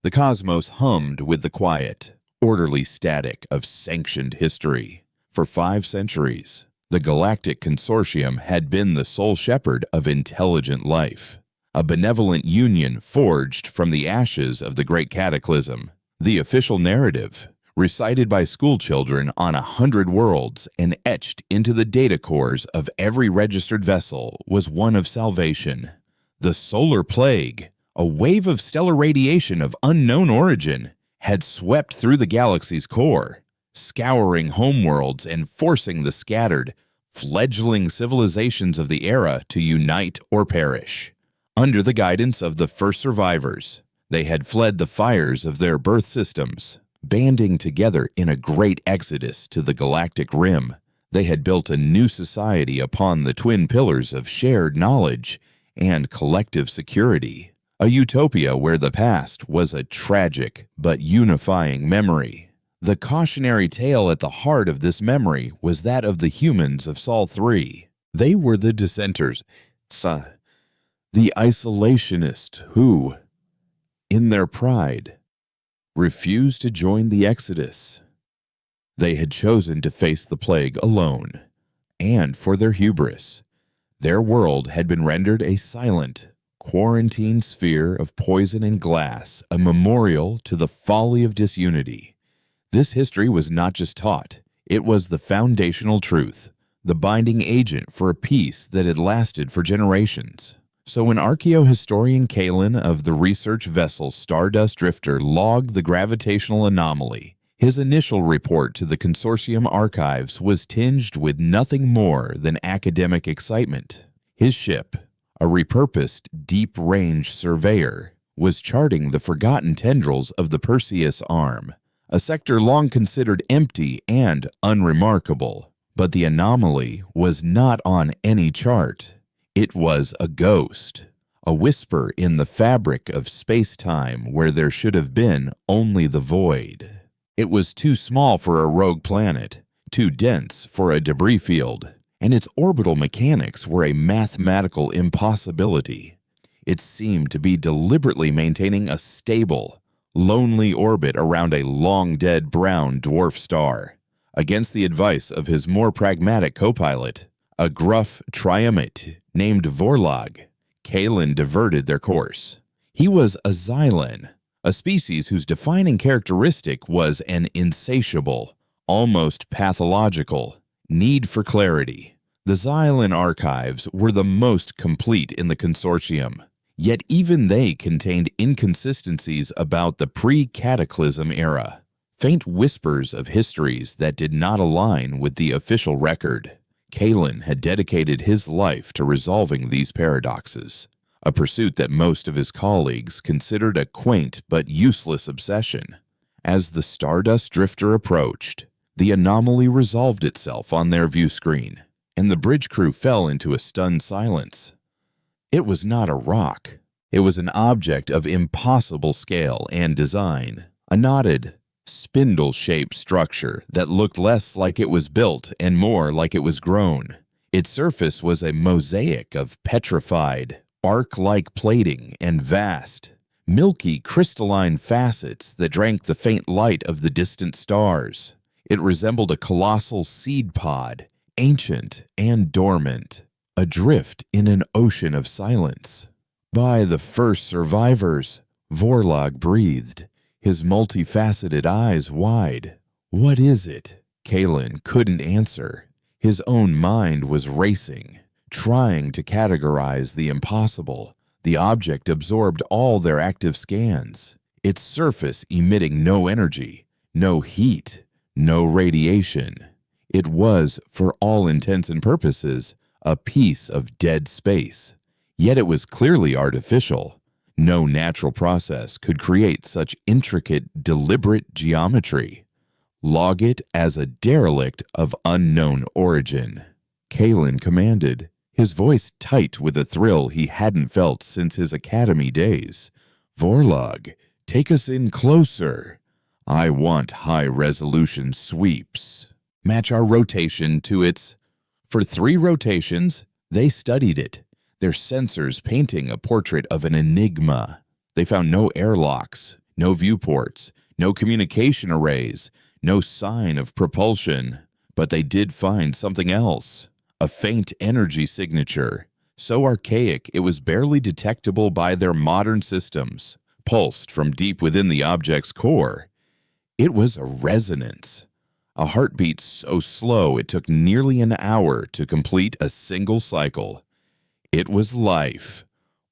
The cosmos hummed with the quiet, orderly static of sanctioned history. For 5 centuries, the Galactic Consortium had been the sole shepherd of intelligent life, a benevolent union forged from the ashes of the Great Cataclysm. The official narrative, recited by schoolchildren on 100 worlds and etched into the data cores of every registered vessel, was one of salvation. The solar plague, a wave of stellar radiation of unknown origin, had swept through the galaxy's core, scouring homeworlds and forcing the scattered, fledgling civilizations of the era to unite or perish. Under the guidance of the first survivors, they had fled the fires of their birth systems. Banding together in a great exodus to the galactic rim, they had built a new society upon the twin pillars of shared knowledge and collective security. A utopia where the past was a tragic but unifying memory. The cautionary tale at the heart of this memory was that of the humans of Sol 3. They were the dissenters, the isolationists who, in their pride, refused to join the exodus. They had chosen to face the plague alone, and for their hubris, their world had been rendered a silent, quarantined sphere of poison and glass, a memorial to the folly of disunity. This history was not just taught, it was the foundational truth, the binding agent for a peace that had lasted for generations. So when archaeohistorian Kalen of the research vessel Stardust Drifter logged the gravitational anomaly, his initial report to the Consortium archives was tinged with nothing more than academic excitement. His ship, a repurposed deep-range surveyor, was charting the forgotten tendrils of the Perseus Arm, a sector long considered empty and unremarkable. But the anomaly was not on any chart. It was a ghost, a whisper in the fabric of space-time where there should have been only the void. It was too small for a rogue planet, too dense for a debris field, and its orbital mechanics were a mathematical impossibility. It seemed to be deliberately maintaining a stable, lonely orbit around a long-dead brown dwarf star. Against the advice of his more pragmatic co-pilot, a gruff triumvir named Vorlog, Kalen diverted their course. He was a Xylan, a species whose defining characteristic was an insatiable, almost pathological, need for clarity. The Xylan archives were the most complete in the Consortium, yet even they contained inconsistencies about the pre-cataclysm era, faint whispers of histories that did not align with the official record. Kalen had dedicated his life to resolving these paradoxes, a pursuit that most of his colleagues considered a quaint but useless obsession. As the Stardust Drifter approached, the anomaly resolved itself on their view screen, and the bridge crew fell into a stunned silence. It was not a rock. It was an object of impossible scale and design, a knotted, spindle-shaped structure that looked less like it was built and more like it was grown. Its surface was a mosaic of petrified, bark-like plating and vast, milky crystalline facets that drank the faint light of the distant stars. It resembled a colossal seed pod, ancient and dormant, adrift in an ocean of silence. By the first survivors, Vorlog breathed, his multifaceted eyes wide. What is it? Kalen couldn't answer. His own mind was racing, trying to categorize the impossible. The object absorbed all their active scans, its surface emitting no energy, no heat, no radiation. It was, for all intents and purposes, a piece of dead space. Yet it was clearly artificial. No natural process could create such intricate, deliberate geometry. Log it as a derelict of unknown origin. Kalen commanded, his voice tight with a thrill he hadn't felt since his academy days. Vorlog, take us in closer. I want high-resolution sweeps. Match our rotation to its... For 3 rotations, they studied it, their sensors painting a portrait of an enigma. They found no airlocks, No viewports, no communication arrays, no sign of propulsion. But they did find something else, a faint energy signature, so archaic it was barely detectable by their modern systems, pulsed from deep within the object's core. It was a resonance, a heartbeat so slow it took nearly an hour to complete a single cycle. It was life,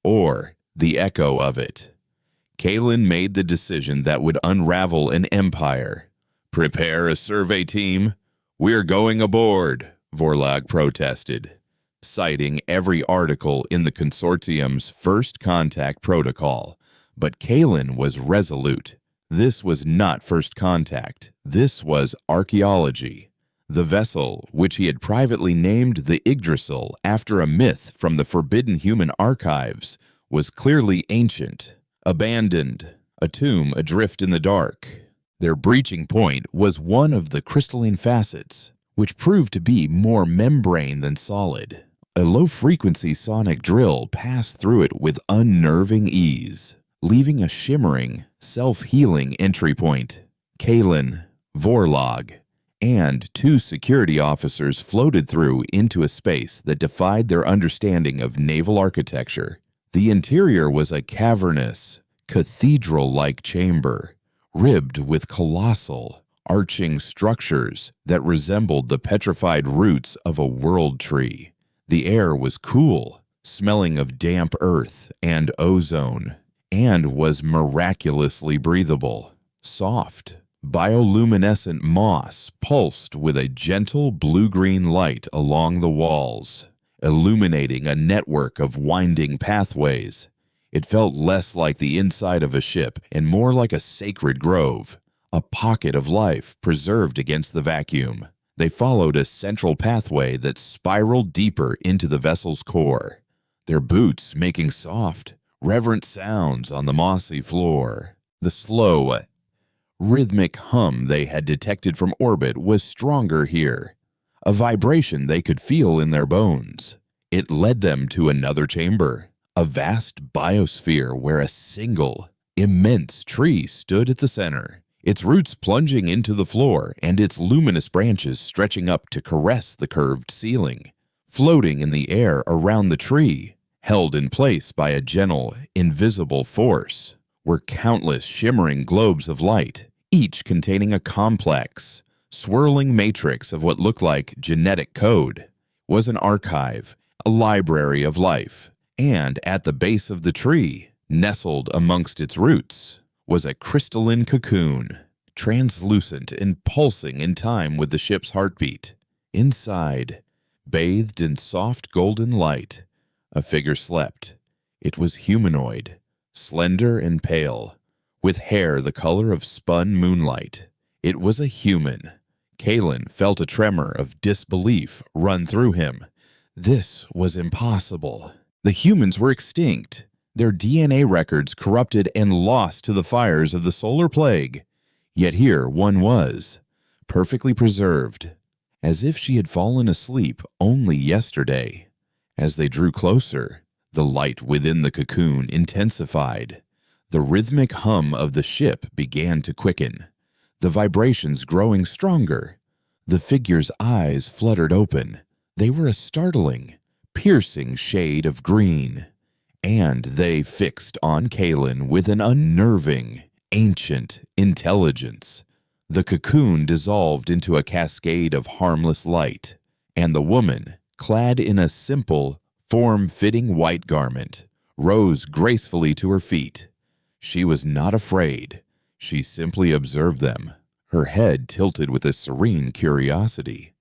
or the echo of it. Kalen made the decision that would unravel an empire. "Prepare a survey team. We're going aboard," Vorlog protested, citing every article in the consortium's first contact protocol. But Kalen was resolute. This was not first contact. This was archaeology. The vessel, which he had privately named the Yggdrasil after a myth from the Forbidden Human archives, was clearly ancient, abandoned, a tomb adrift in the dark. Their breaching point was one of the crystalline facets, which proved to be more membrane than solid. A low-frequency sonic drill passed through it with unnerving ease, leaving a shimmering, self-healing entry point. Kalen, Vorlog, and 2 security officers floated through into a space that defied their understanding of naval architecture. The interior was a cavernous, cathedral-like chamber, ribbed with colossal, arching structures that resembled the petrified roots of a world tree. The air was cool, smelling of damp earth and ozone, and was miraculously breathable. Soft, bioluminescent moss pulsed with a gentle blue-green light along the walls, illuminating a network of winding pathways. It felt less like the inside of a ship and more like a sacred grove, a pocket of life preserved against the vacuum. They followed a central pathway that spiraled deeper into the vessel's core, their boots making soft, reverent sounds on the mossy floor. The slow, rhythmic hum they had detected from orbit was stronger here, a vibration they could feel in their bones. It led them to another chamber, a vast biosphere where a single, immense tree stood at the center, its roots plunging into the floor and its luminous branches stretching up to caress the curved ceiling. Floating in the air around the tree, held in place by a gentle, invisible force, were countless shimmering globes of light, each containing a complex, swirling matrix of what looked like genetic code. Was an archive, a library of life. And at the base of the tree, nestled amongst its roots, was a crystalline cocoon, translucent and pulsing in time with the ship's heartbeat. Inside, bathed in soft golden light, a figure slept. It was humanoid, slender and pale, with hair the color of spun moonlight. It was a human. Kalen felt a tremor of disbelief run through him. This was impossible. The humans were extinct, their DNA records corrupted and lost to the fires of the solar plague. Yet here one was, perfectly preserved, as if she had fallen asleep only yesterday. As they drew closer, the light within the cocoon intensified. The rhythmic hum of the ship began to quicken, the vibrations growing stronger. The figure's eyes fluttered open. They were a startling, piercing shade of green, and they fixed on Kalen with an unnerving, ancient intelligence. The cocoon dissolved into a cascade of harmless light, and the woman, clad in a simple, form-fitting white garment, rose gracefully to her feet. She was not afraid. She simply observed them, her head tilted with a serene curiosity.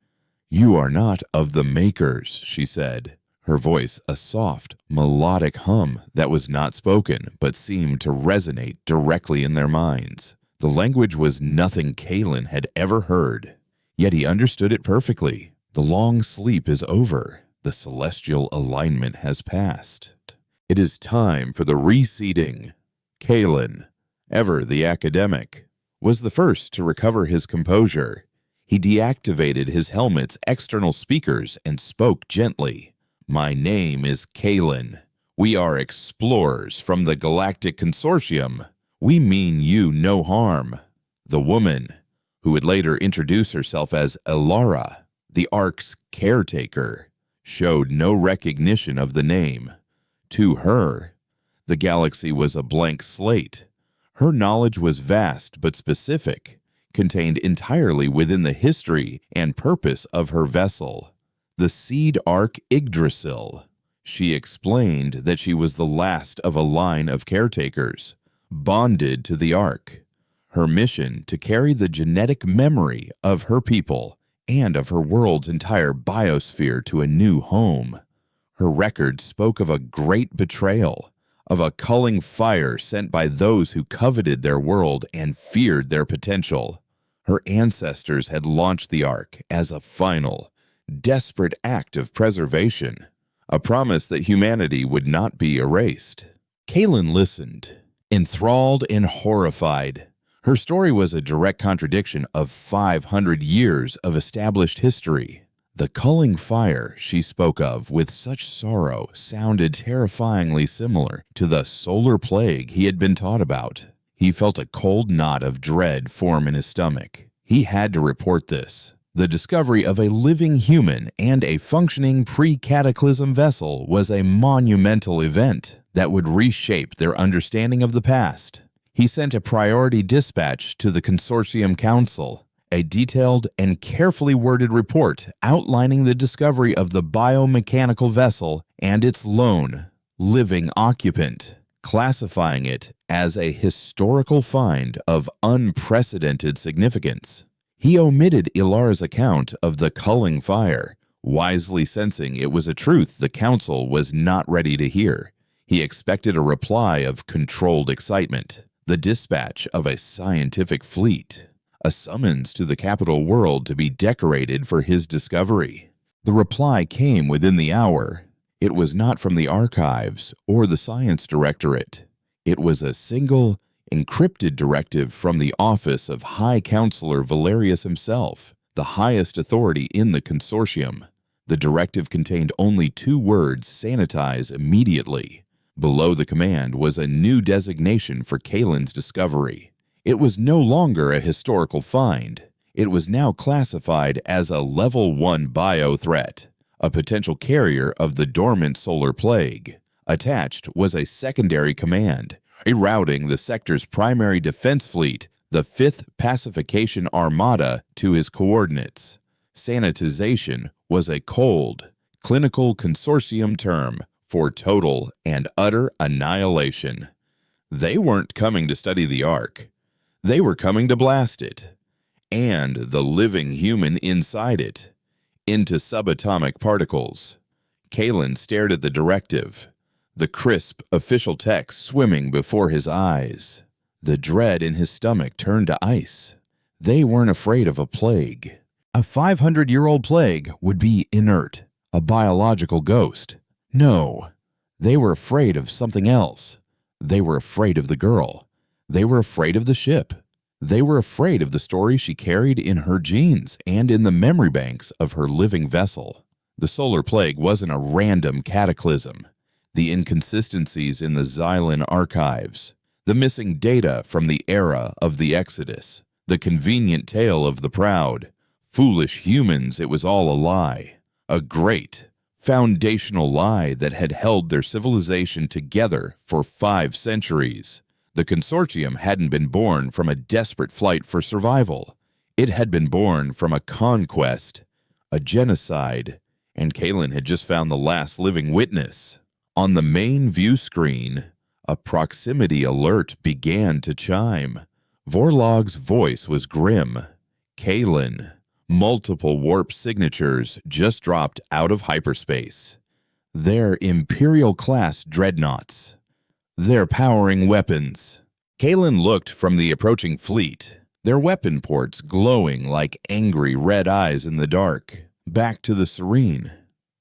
"You are not of the Makers," she said, her voice a soft, melodic hum that was not spoken but seemed to resonate directly in their minds. The language was nothing Kalen had ever heard, yet he understood it perfectly. The long sleep is over. The celestial alignment has passed. It is time for the reseeding. Kalen, ever the academic, was the first to recover his composure. He deactivated his helmet's external speakers and spoke gently. "My name is Kalen. We are explorers from the Galactic Consortium. We mean you no harm." The woman, who would later introduce herself as Elara, the Ark's caretaker, showed no recognition of the name. To her, the galaxy was a blank slate. Her knowledge was vast but specific, contained entirely within the history and purpose of her vessel, the Seed Ark Yggdrasil. She explained that she was the last of a line of caretakers, bonded to the Ark. Her mission to carry the genetic memory of her people and of her world's entire biosphere to a new home. Her record spoke of a great betrayal, of a culling fire sent by those who coveted their world and feared their potential. Her ancestors had launched the Ark as a final, desperate act of preservation, a promise that humanity would not be erased. Kaylin listened, enthralled and horrified. Her story was a direct contradiction of 500 years of established history. The culling fire she spoke of with such sorrow sounded terrifyingly similar to the solar plague he had been taught about. He felt a cold knot of dread form in his stomach. He had to report this. The discovery of a living human and a functioning pre-cataclysm vessel was a monumental event that would reshape their understanding of the past. He sent a priority dispatch to the Consortium Council, a detailed and carefully worded report outlining the discovery of the biomechanical vessel and its lone, living occupant, classifying it as a historical find of unprecedented significance. He omitted Ilara's account of the culling fire, wisely sensing it was a truth the Council was not ready to hear. He expected a reply of controlled excitement, the dispatch of a scientific fleet, a summons to the capital world to be decorated for his discovery. The reply came within the hour. It was not from the archives or the science directorate. It was a single, encrypted directive from the office of High Counselor Valerius himself, the highest authority in the consortium. The directive contained only 2 words: sanitize immediately. Below the command was a new designation for Kaylin's discovery. It was no longer a historical find. It was now classified as a Level 1 bio threat, a potential carrier of the dormant solar plague. Attached was a secondary command, rerouting the sector's primary defense fleet, the 5th Pacification Armada, to his coordinates. Sanitization was a cold, clinical consortium term for total and utter annihilation. They weren't coming to study the Ark. They were coming to blast it, and the living human inside it, into subatomic particles. Kaylin stared at the directive, the crisp official text swimming before his eyes. The dread in his stomach turned to ice. They weren't afraid of a plague. A 500-year-old plague would be inert, a biological ghost. No, they were afraid of something else. They were afraid of the girl. They were afraid of the ship. They were afraid of the story she carried in her genes and in the memory banks of her living vessel. The solar plague wasn't a random cataclysm. The inconsistencies in the Xylan archives, the missing data from the era of the Exodus, the convenient tale of the proud, foolish humans, it was all a lie. A great, foundational lie that had held their civilization together for 5 centuries. The consortium hadn't been born from a desperate flight for survival. It had been born from a conquest, a genocide, and Kaylin had just found the last living witness. On the main view screen, a proximity alert began to chime. Vorlog's voice was grim. Kaylin, multiple warp signatures just dropped out of hyperspace. They're Imperial-class dreadnoughts. They're powering weapons. Kaylin looked from the approaching fleet, their weapon ports glowing like angry red eyes in the dark, back to the serene,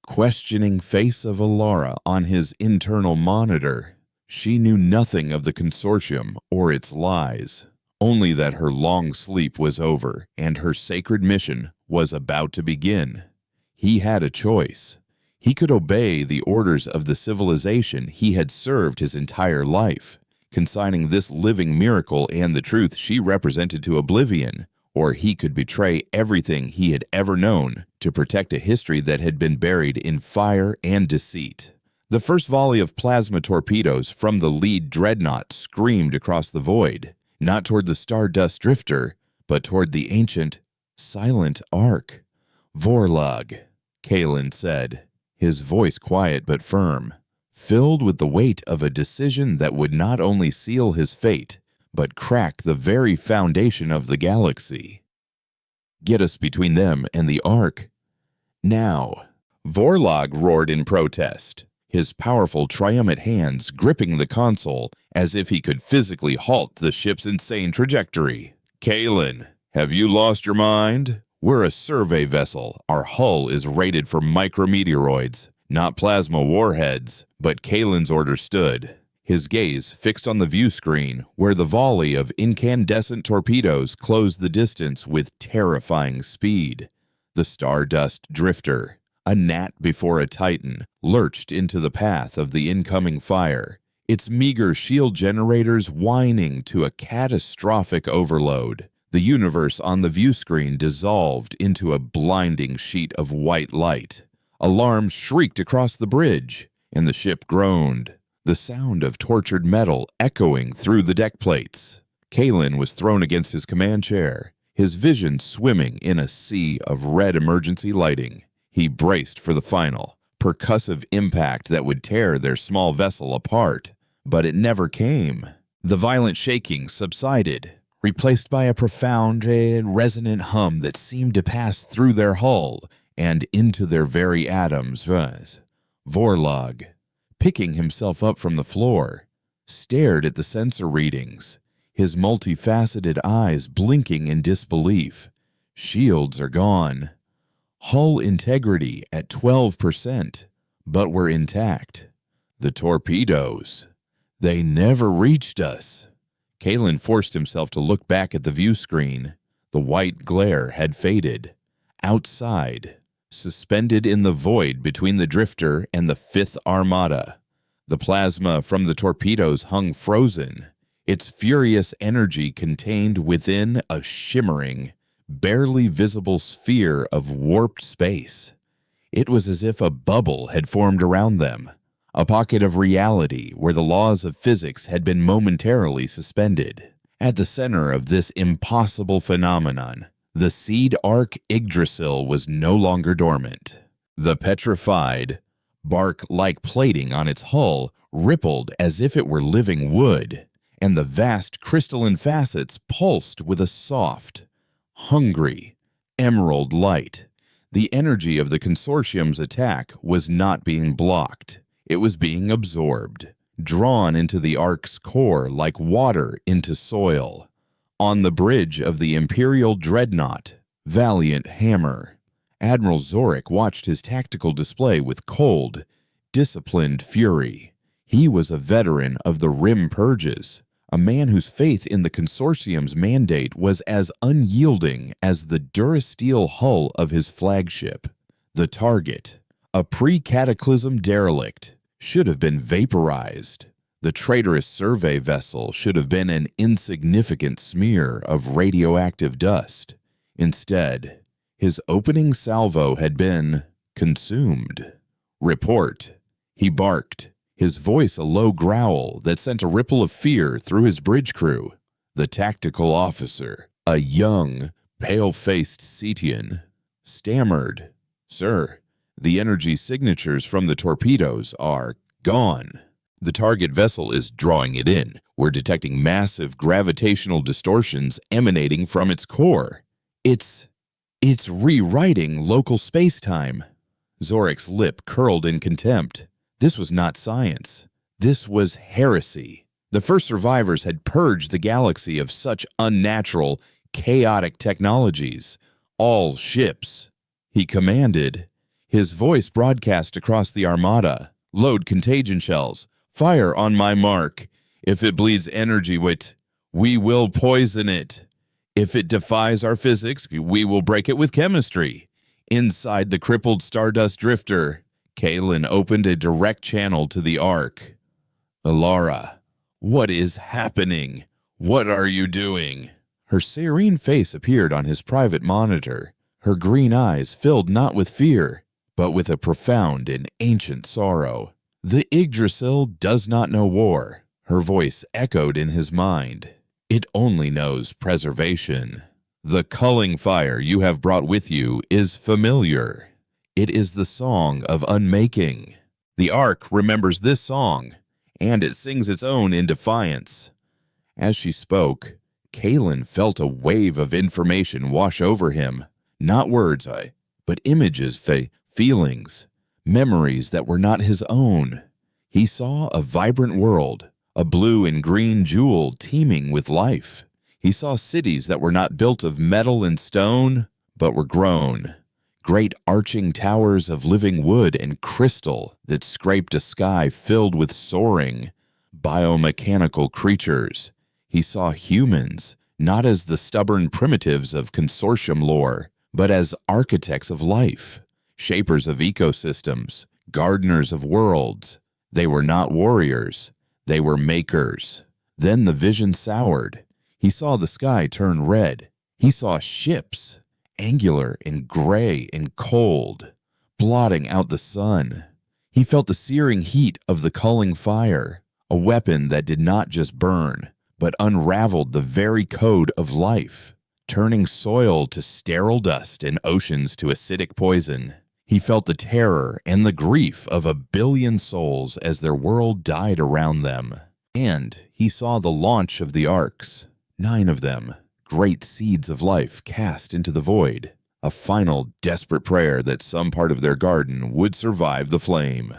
questioning face of Elara on his internal monitor. She knew nothing of the consortium or its lies, only that her long sleep was over and her sacred mission was about to begin. He had a choice. He could obey the orders of the civilization he had served his entire life, consigning this living miracle and the truth she represented to oblivion, or he could betray everything he had ever known to protect a history that had been buried in fire and deceit. The first volley of plasma torpedoes from the lead dreadnought screamed across the void, not toward the Stardust Drifter, but toward the ancient, silent Ark. "Vorlog," Kalen said, his voice quiet but firm, filled with the weight of a decision that would not only seal his fate, but crack the very foundation of the galaxy. "Get us between them and the Ark. Now." Vorlog roared in protest, his powerful, triumphant hands gripping the console as if he could physically halt the ship's insane trajectory. "Kalen, have you lost your mind? We're a survey vessel. Our hull is rated for micrometeoroids, not plasma warheads." But Kalen's order stood, his gaze fixed on the view screen where the volley of incandescent torpedoes closed the distance with terrifying speed. The Stardust Drifter, a gnat before a titan, lurched into the path of the incoming fire, its meager shield generators whining to a catastrophic overload. The universe on the view screen dissolved into a blinding sheet of white light. Alarms shrieked across the bridge, and the ship groaned, the sound of tortured metal echoing through the deck plates. Kalen was thrown against his command chair, his vision swimming in a sea of red emergency lighting. He braced for the final, percussive impact that would tear their small vessel apart, but it never came. The violent shaking subsided, replaced by a profound and resonant hum that seemed to pass through their hull and into their very atoms. Vorlog, picking himself up from the floor, stared at the sensor readings, his multifaceted eyes blinking in disbelief. Shields are gone. Hull integrity at 12%, but were intact. The torpedoes, they never reached us. Kalen forced himself to look back at the view screen. The white glare had faded. Outside, suspended in the void between the Drifter and the Fifth Armada, the plasma from the torpedoes hung frozen, its furious energy contained within a shimmering, barely visible sphere of warped space. It was as if a bubble had formed around them, a pocket of reality where the laws of physics had been momentarily suspended. At the center of this impossible phenomenon, the seed Ark Yggdrasil was no longer dormant. The petrified, bark-like plating on its hull rippled as if it were living wood, and the vast crystalline facets pulsed with a soft, hungry, emerald light. The energy of the consortium's attack was not being blocked. It was being absorbed, drawn into the Ark's core like water into soil. On the bridge of the Imperial Dreadnought, Valiant Hammer, Admiral Zorik watched his tactical display with cold, disciplined fury. He was a veteran of the Rim Purges, a man whose faith in the consortium's mandate was as unyielding as the durasteel hull of his flagship. The target, a pre-cataclysm derelict, should have been vaporized. The traitorous survey vessel should have been an insignificant smear of radioactive dust. Instead, his opening salvo had been consumed. "Report," he barked, his voice a low growl that sent a ripple of fear through his bridge crew. The tactical officer, a young, pale-faced Cetian, stammered, "Sir, the energy signatures from the torpedoes are gone. The target vessel is drawing it in. We're detecting massive gravitational distortions emanating from its core. It's rewriting local space-time." Zorik's lip curled in contempt. This was not science. This was heresy. The first survivors had purged the galaxy of such unnatural, chaotic technologies. "All ships," he commanded. His voice broadcast across the Armada. "Load contagion shells. Fire on my mark. If it bleeds energy, we will poison it. If it defies our physics, we will break it with chemistry." Inside the crippled Stardust Drifter, Kalen opened a direct channel to the Ark. "Alara, What is happening? What are you doing? Her serene face appeared on his private monitor, her green eyes filled not with fear, but with a profound and ancient sorrow. The Yggdrasil does not know war, her voice echoed in his mind. It only knows preservation. The culling fire you have brought with you is familiar. It is the song of unmaking. The Ark remembers this song, and it sings its own in defiance. As she spoke, Kalen felt a wave of information wash over him. Not words, but images, feelings, memories that were not his own. He saw a vibrant world, a blue and green jewel teeming with life. He saw cities that were not built of metal and stone, but were grown. Great arching towers of living wood and crystal that scraped a sky filled with soaring, biomechanical creatures. He saw humans, not as the stubborn primitives of consortium lore, but as architects of life, shapers of ecosystems, gardeners of worlds. They were not warriors, they were makers. Then the vision soured. He saw the sky turn red. He saw ships, angular and gray and cold, blotting out the sun. He felt the searing heat of the culling fire, a weapon that did not just burn, but unraveled the very code of life, turning soil to sterile dust and oceans to acidic poison. He felt the terror and the grief of 1 billion souls as their world died around them. And he saw the launch of the Arks, 9 of them, great seeds of life cast into the void, a final desperate prayer that some part of their garden would survive the flame.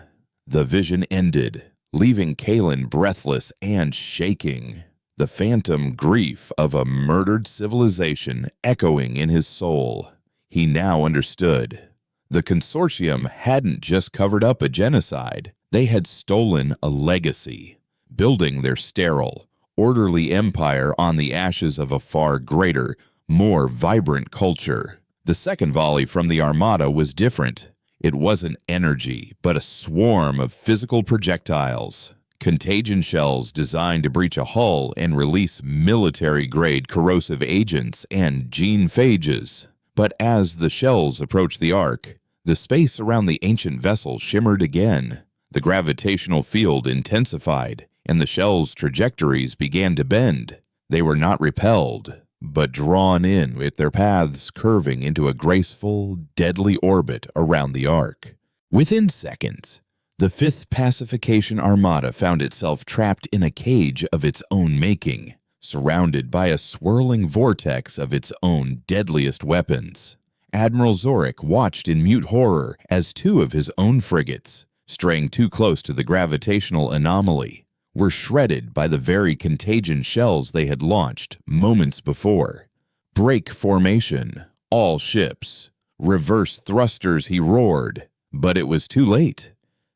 The vision ended, leaving Kalen breathless and shaking, the phantom grief of a murdered civilization echoing in his soul. He now understood. The consortium hadn't just covered up a genocide, they had stolen a legacy, building their sterile, orderly empire on the ashes of a far greater, more vibrant culture. The second volley from the Armada was different. It wasn't energy, but a swarm of physical projectiles, contagion shells designed to breach a hull and release military-grade corrosive agents and gene phages. But as the shells approached the Ark, the space around the ancient vessel shimmered again. The gravitational field intensified, and the shell's trajectories began to bend. They were not repelled, but drawn in, with their paths curving into a graceful, deadly orbit around the Ark. Within seconds, the 5th Pacification Armada found itself trapped in a cage of its own making, surrounded by a swirling vortex of its own deadliest weapons. Admiral Zorik watched in mute horror as 2 of his own frigates, straying too close to the gravitational anomaly, were shredded by the very contagion shells they had launched moments before. Break formation, all ships. Reverse thrusters, he roared, but it was too late.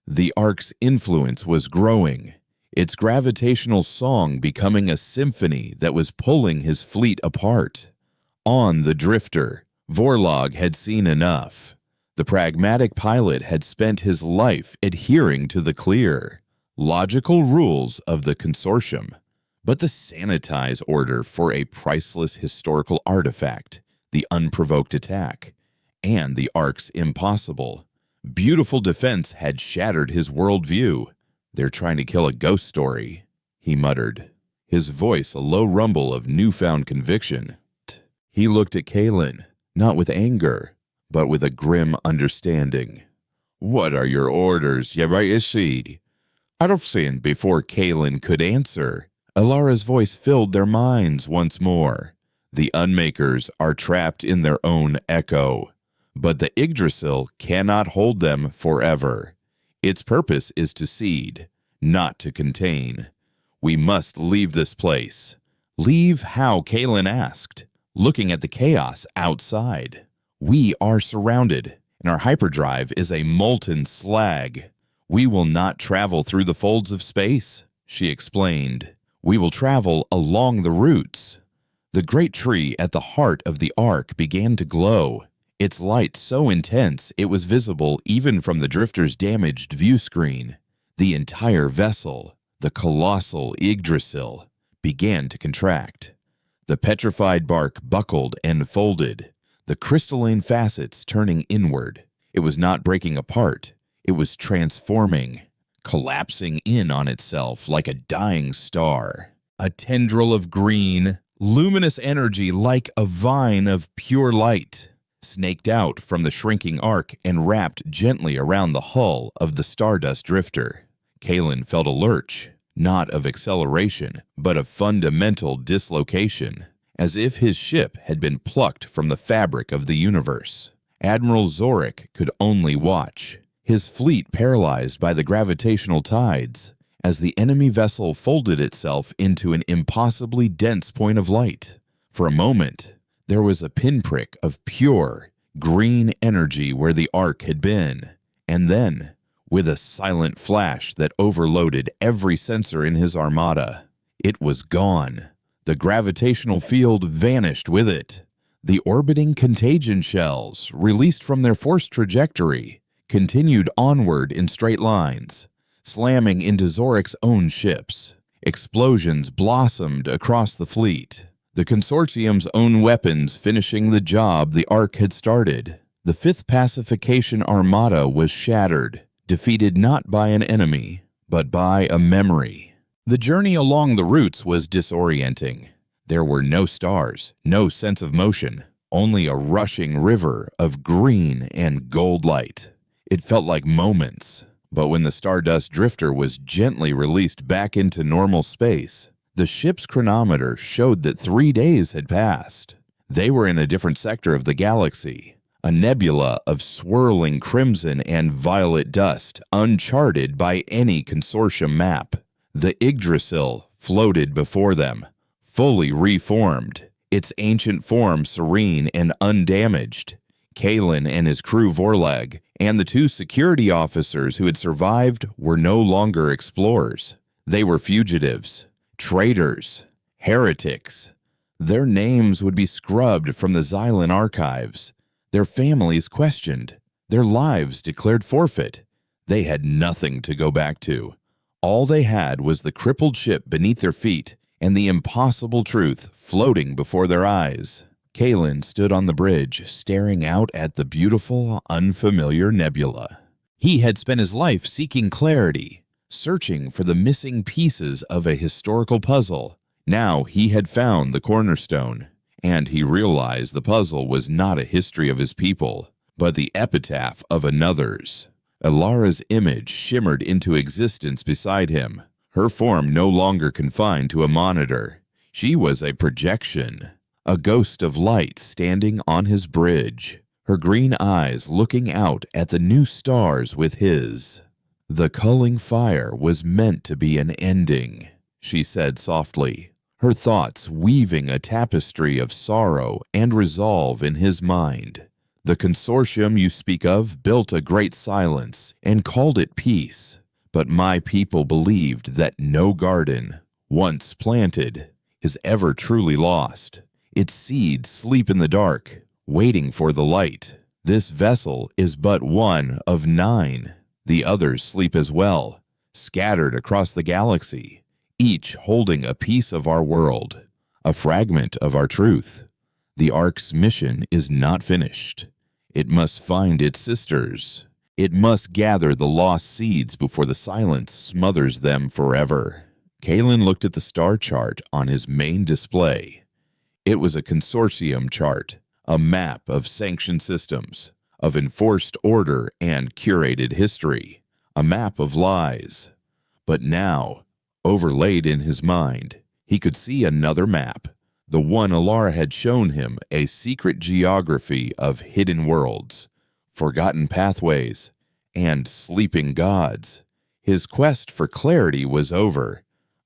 The Ark's influence was growing, its gravitational song becoming a symphony that was pulling his fleet apart. On the Drifter, Vorlog had seen enough. The pragmatic pilot had spent his life adhering to the clear, logical rules of the consortium, but the sanitized order for a priceless historical artifact, the unprovoked attack, and the Ark's impossible, beautiful defense had shattered his worldview. They're trying to kill a ghost story, he muttered, his voice a low rumble of newfound conviction. He looked at Kalen, not with anger, but with a grim understanding. What are your orders, Yabayashid? Arofsin, before Kalen could answer, Alara's voice filled their minds once more. The Unmakers are trapped in their own echo, but the Yggdrasil cannot hold them forever. Its purpose is to seed, not to contain. We must leave this place. Leave how? Kalen asked, looking at the chaos outside. We are surrounded, and our hyperdrive is a molten slag. We will not travel through the folds of space, she explained. We will travel along the roots. The great tree at the heart of the Ark began to glow, its light so intense it was visible even from the Drifter's damaged view screen. The entire vessel, the colossal Yggdrasil, began to contract. The petrified bark buckled and folded, the crystalline facets turning inward. It was not breaking apart, it was transforming, collapsing in on itself like a dying star. A tendril of green, luminous energy like a vine of pure light snaked out from the shrinking ark and wrapped gently around the hull of the Stardust Drifter. Kalen felt a lurch, not of acceleration, but of fundamental dislocation, as if his ship had been plucked from the fabric of the universe. Admiral Zorik could only watch, his fleet paralyzed by the gravitational tides, as the enemy vessel folded itself into an impossibly dense point of light. For a moment, there was a pinprick of pure, green energy where the Ark had been, and then, with a silent flash that overloaded every sensor in his armada, it was gone. The gravitational field vanished with it. The orbiting contagion shells, released from their forced trajectory, continued onward in straight lines, slamming into Zorik's own ships. Explosions blossomed across the fleet, the consortium's own weapons finishing the job the Ark had started. The Fifth Pacification Armada was shattered, defeated not by an enemy, but by a memory. The journey along the routes was disorienting. There were no stars, no sense of motion, only a rushing river of green and gold light. It felt like moments, but when the Stardust Drifter was gently released back into normal space, the ship's chronometer showed that 3 days had passed. They were in a different sector of the galaxy, a nebula of swirling crimson and violet dust uncharted by any consortium map. The Yggdrasil floated before them, fully reformed, its ancient form serene and undamaged. Kalen and his crew Vorlag and the 2 security officers who had survived were no longer explorers. They were fugitives, traitors, heretics. Their names would be scrubbed from the Xylan archives, their families questioned, their lives declared forfeit. They had nothing to go back to. All they had was the crippled ship beneath their feet and the impossible truth floating before their eyes. Kalen stood on the bridge, staring out at the beautiful, unfamiliar nebula. He had spent his life seeking clarity, searching for the missing pieces of a historical puzzle. Now he had found the cornerstone, and he realized the puzzle was not a history of his people, but the epitaph of another's. Alara's image shimmered into existence beside him, her form no longer confined to a monitor. She was a projection, a ghost of light standing on his bridge, her green eyes looking out at the new stars with his. The culling fire was meant to be an ending, she said softly, her thoughts weaving a tapestry of sorrow and resolve in his mind. The consortium you speak of built a great silence and called it peace, but my people believed that no garden, once planted, is ever truly lost. Its seeds sleep in the dark, waiting for the light. This vessel is but one of 9. The others sleep as well, scattered across the galaxy, each holding a piece of our world, a fragment of our truth. The Ark's mission is not finished. It must find its sisters. It must gather the lost seeds before the silence smothers them forever. Kalen looked at the star chart on his main display. It was a consortium chart, a map of sanctioned systems, of enforced order and curated history, a map of lies. But now, overlaid in his mind, he could see another map, the one Alara had shown him, a secret geography of hidden worlds, forgotten pathways, and sleeping gods. His quest for clarity was over.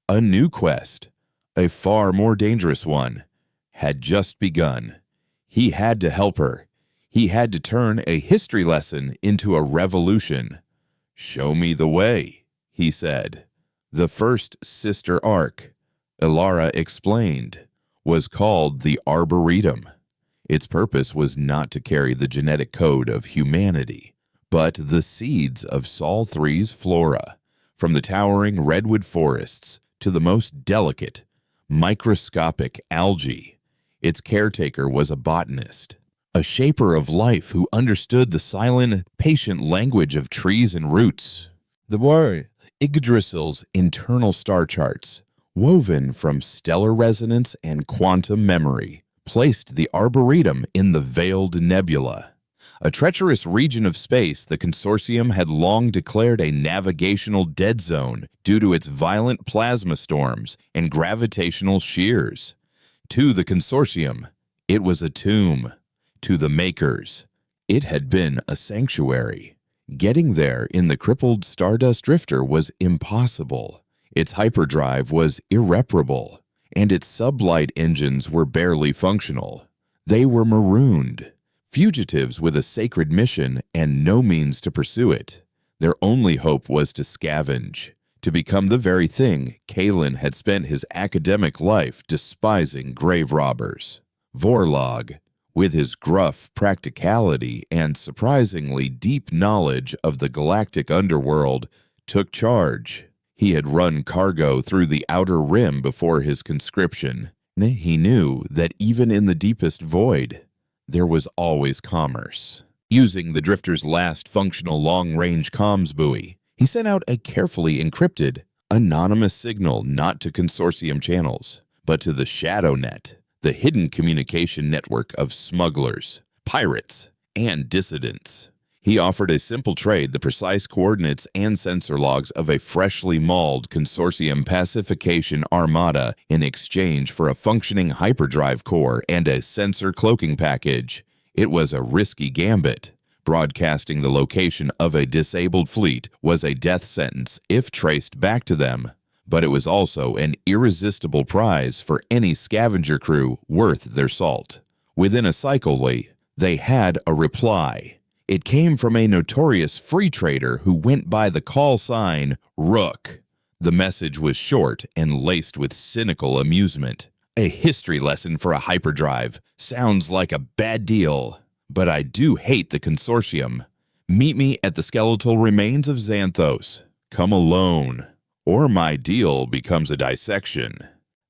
A new quest, a far more dangerous one, had just begun. He had to help her. He had to turn a history lesson into a revolution. "Show me the way," he said. The first sister Ark, Alara explained, was called the Arboretum. Its purpose was not to carry the genetic code of humanity, but the seeds of Sol 3's flora, from the towering redwood forests to the most delicate, microscopic algae. Its caretaker was a botanist, a shaper of life who understood the silent, patient language of trees and roots. The were Yggdrasil's internal star charts, woven from stellar resonance and quantum memory, placed the Arboretum in the Veiled Nebula. A treacherous region of space, the consortium had long declared a navigational dead zone due to its violent plasma storms and gravitational shears. To the consortium, it was a tomb. To the makers, it had been a sanctuary. Getting there in the crippled Stardust Drifter was impossible. Its hyperdrive was irreparable, and its sublight engines were barely functional. They were marooned, fugitives with a sacred mission and no means to pursue it. Their only hope was to scavenge, to become the very thing Kalen had spent his academic life despising: grave robbers. Vorlog, with his gruff practicality and surprisingly deep knowledge of the galactic underworld, took charge. He had run cargo through the Outer Rim before his conscription. He knew that even in the deepest void, there was always commerce. Using the Drifter's last functional long-range comms buoy, he sent out a carefully encrypted, anonymous signal not to consortium channels, but to the Shadow Net, the hidden communication network of smugglers, pirates, and dissidents. He offered a simple trade: the precise coordinates and sensor logs of a freshly mauled consortium pacification armada in exchange for a functioning hyperdrive core and a sensor cloaking package. It was a risky gambit. Broadcasting the location of a disabled fleet was a death sentence if traced back to them, but it was also an irresistible prize for any scavenger crew worth their salt. Within a cycle, they had a reply. It came from a notorious free trader who went by the call sign Rook. The message was short and laced with cynical amusement. A history lesson for a hyperdrive. Sounds like a bad deal, but I do hate the consortium. Meet me at the skeletal remains of Xanthos. Come alone, or my deal becomes a dissection.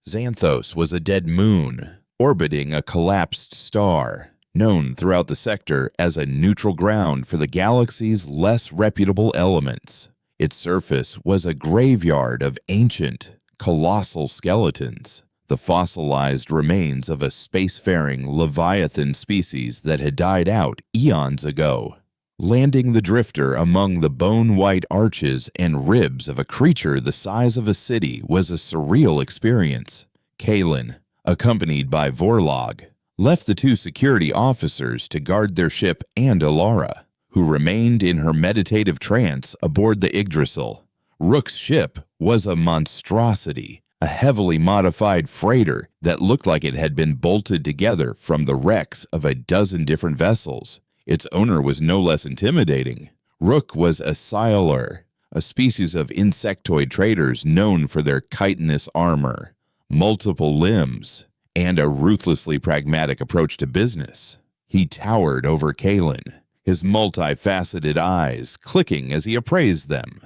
Xanthos was a dead moon, orbiting a collapsed star, known throughout the sector as a neutral ground for the galaxy's less reputable elements. Its surface was a graveyard of ancient, colossal skeletons, the fossilized remains of a spacefaring Leviathan species that had died out eons ago. Landing the Drifter among the bone-white arches and ribs of a creature the size of a city was a surreal experience. Kalen, accompanied by Vorlog, left the two security officers to guard their ship and Alara, who remained in her meditative trance aboard the Yggdrasil. Rook's ship was a monstrosity, a heavily modified freighter that looked like it had been bolted together from the wrecks of a dozen different vessels. Its owner was no less intimidating. Rook was a Scialer, a species of insectoid traders known for their chitinous armor, multiple limbs, and a ruthlessly pragmatic approach to business. He towered over Kalen, his multifaceted eyes clicking as he appraised them.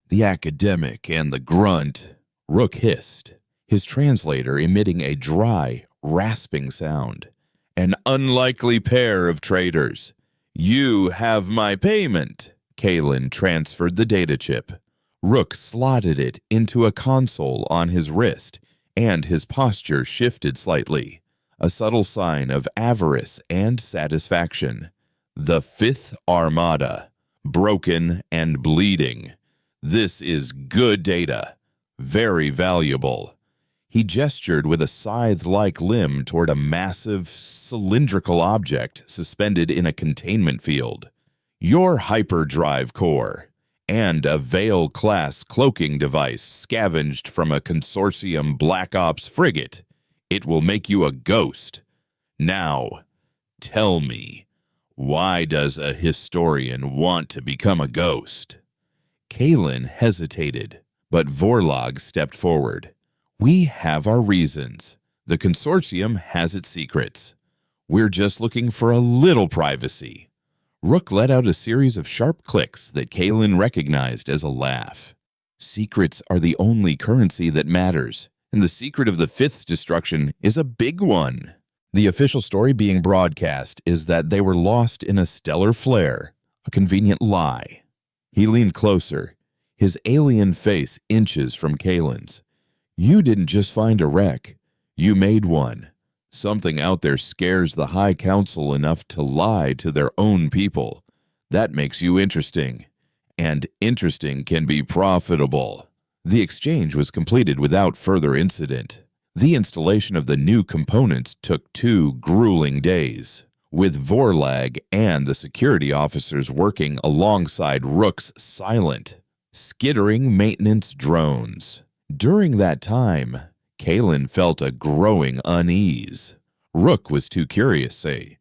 The academic and the grunt, Rook hissed, his translator emitting a dry, rasping sound. An unlikely pair of traders. You have my payment. Kalen transferred the data chip. Rook slotted it into a console on his wrist, and his posture shifted slightly, a subtle sign of avarice and satisfaction. The Fifth Armada, broken and bleeding. This is good data, very valuable. He gestured with a scythe-like limb toward a massive, cylindrical object suspended in a containment field. Your hyperdrive core, and a Veil-class cloaking device scavenged from a consortium Black Ops frigate. It will make you a ghost. Now, tell me, why does a historian want to become a ghost? Kalen hesitated, but Vorlog stepped forward. We have our reasons. The consortium has its secrets. We're just looking for a little privacy. Rook let out a series of sharp clicks that Kalen recognized as a laugh. Secrets are the only currency that matters, and the secret of the Fifth's destruction is a big one. The official story being broadcast is that they were lost in a stellar flare, a convenient lie. He leaned closer, his alien face inches from Kalen's. You didn't just find a wreck, you made one. Something out there scares the High Council enough to lie to their own people. That makes you interesting. And interesting can be profitable. The exchange was completed without further incident. The installation of the new components took 2 grueling days, with Vorlag and the security officers working alongside Rook's silent, skittering maintenance drones. During that time, Kalen felt a growing unease. Rook was too curious, say.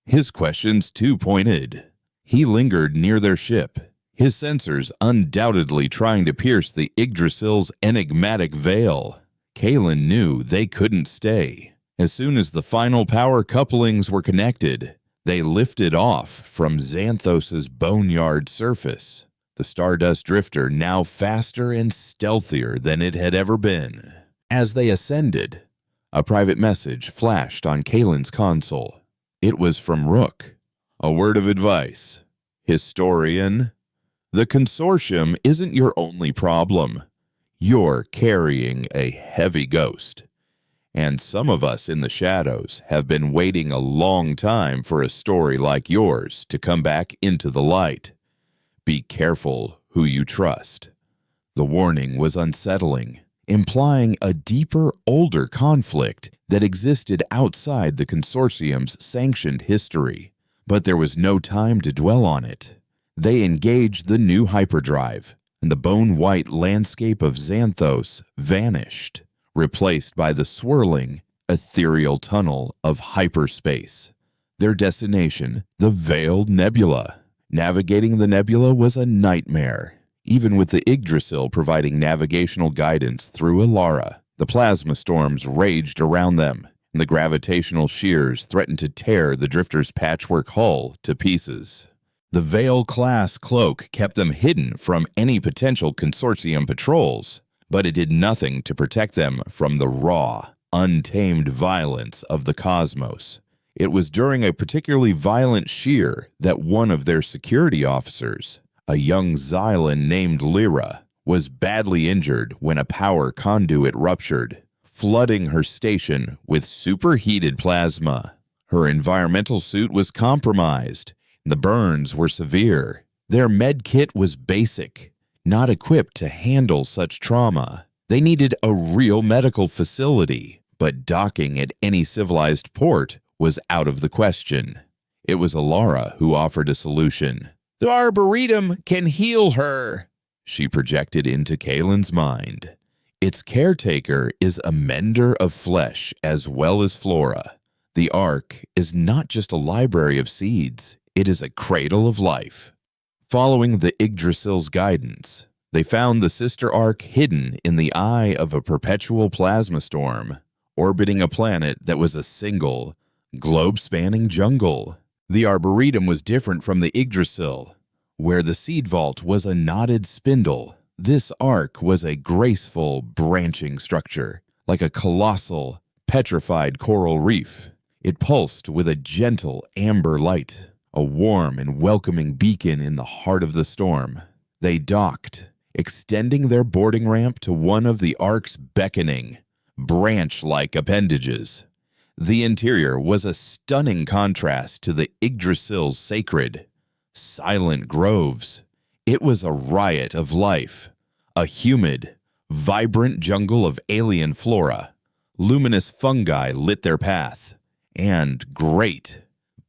His questions too pointed. He lingered near their ship, his sensors undoubtedly trying to pierce the Yggdrasil's enigmatic veil. Kalen knew they couldn't stay. As soon as the final power couplings were connected, they lifted off from Xanthos's boneyard surface, the Stardust Drifter now faster and stealthier than it had ever been. As they ascended, a private message flashed on Kalen's console. It was from Rook. A word of advice. Historian, the consortium isn't your only problem. You're carrying a heavy ghost. And some of us in the shadows have been waiting a long time for a story like yours to come back into the light. Be careful who you trust. The warning was unsettling, implying a deeper, older conflict that existed outside the consortium's sanctioned history. But there was no time to dwell on it. They engaged the new hyperdrive, and the bone-white landscape of Xanthos vanished, replaced by the swirling, ethereal tunnel of hyperspace. Their destination, the Veiled Nebula. Navigating the nebula was a nightmare, even with the Yggdrasil providing navigational guidance through Alara. The plasma storms raged around them, and the gravitational shears threatened to tear the drifter's patchwork hull to pieces. The Veil-class cloak kept them hidden from any potential consortium patrols, but it did nothing to protect them from the raw, untamed violence of the cosmos. It was during a particularly violent shear that one of their security officers, a young Xylan named Lyra, was badly injured when a power conduit ruptured, flooding her station with superheated plasma. Her environmental suit was compromised. The burns were severe. Their med kit was basic, not equipped to handle such trauma. They needed a real medical facility, but docking at any civilized port was out of the question. It was Alara who offered a solution. The Arboretum can heal her, she projected into Kalen's mind. Its caretaker is a mender of flesh as well as flora. The Ark is not just a library of seeds, it is a cradle of life. Following the Yggdrasil's guidance, they found the sister Ark hidden in the eye of a perpetual plasma storm, orbiting a planet that was a single, globe-spanning jungle. The Arboretum was different from the Yggdrasil, where the seed vault was a knotted spindle. This Ark was a graceful, branching structure, like a colossal, petrified coral reef. It pulsed with a gentle amber light, a warm and welcoming beacon in the heart of the storm. They docked, extending their boarding ramp to one of the Ark's beckoning, branch-like appendages. The interior was a stunning contrast to the Yggdrasil's sacred, silent groves. It was a riot of life, a humid, vibrant jungle of alien flora. Luminous fungi lit their path, and great,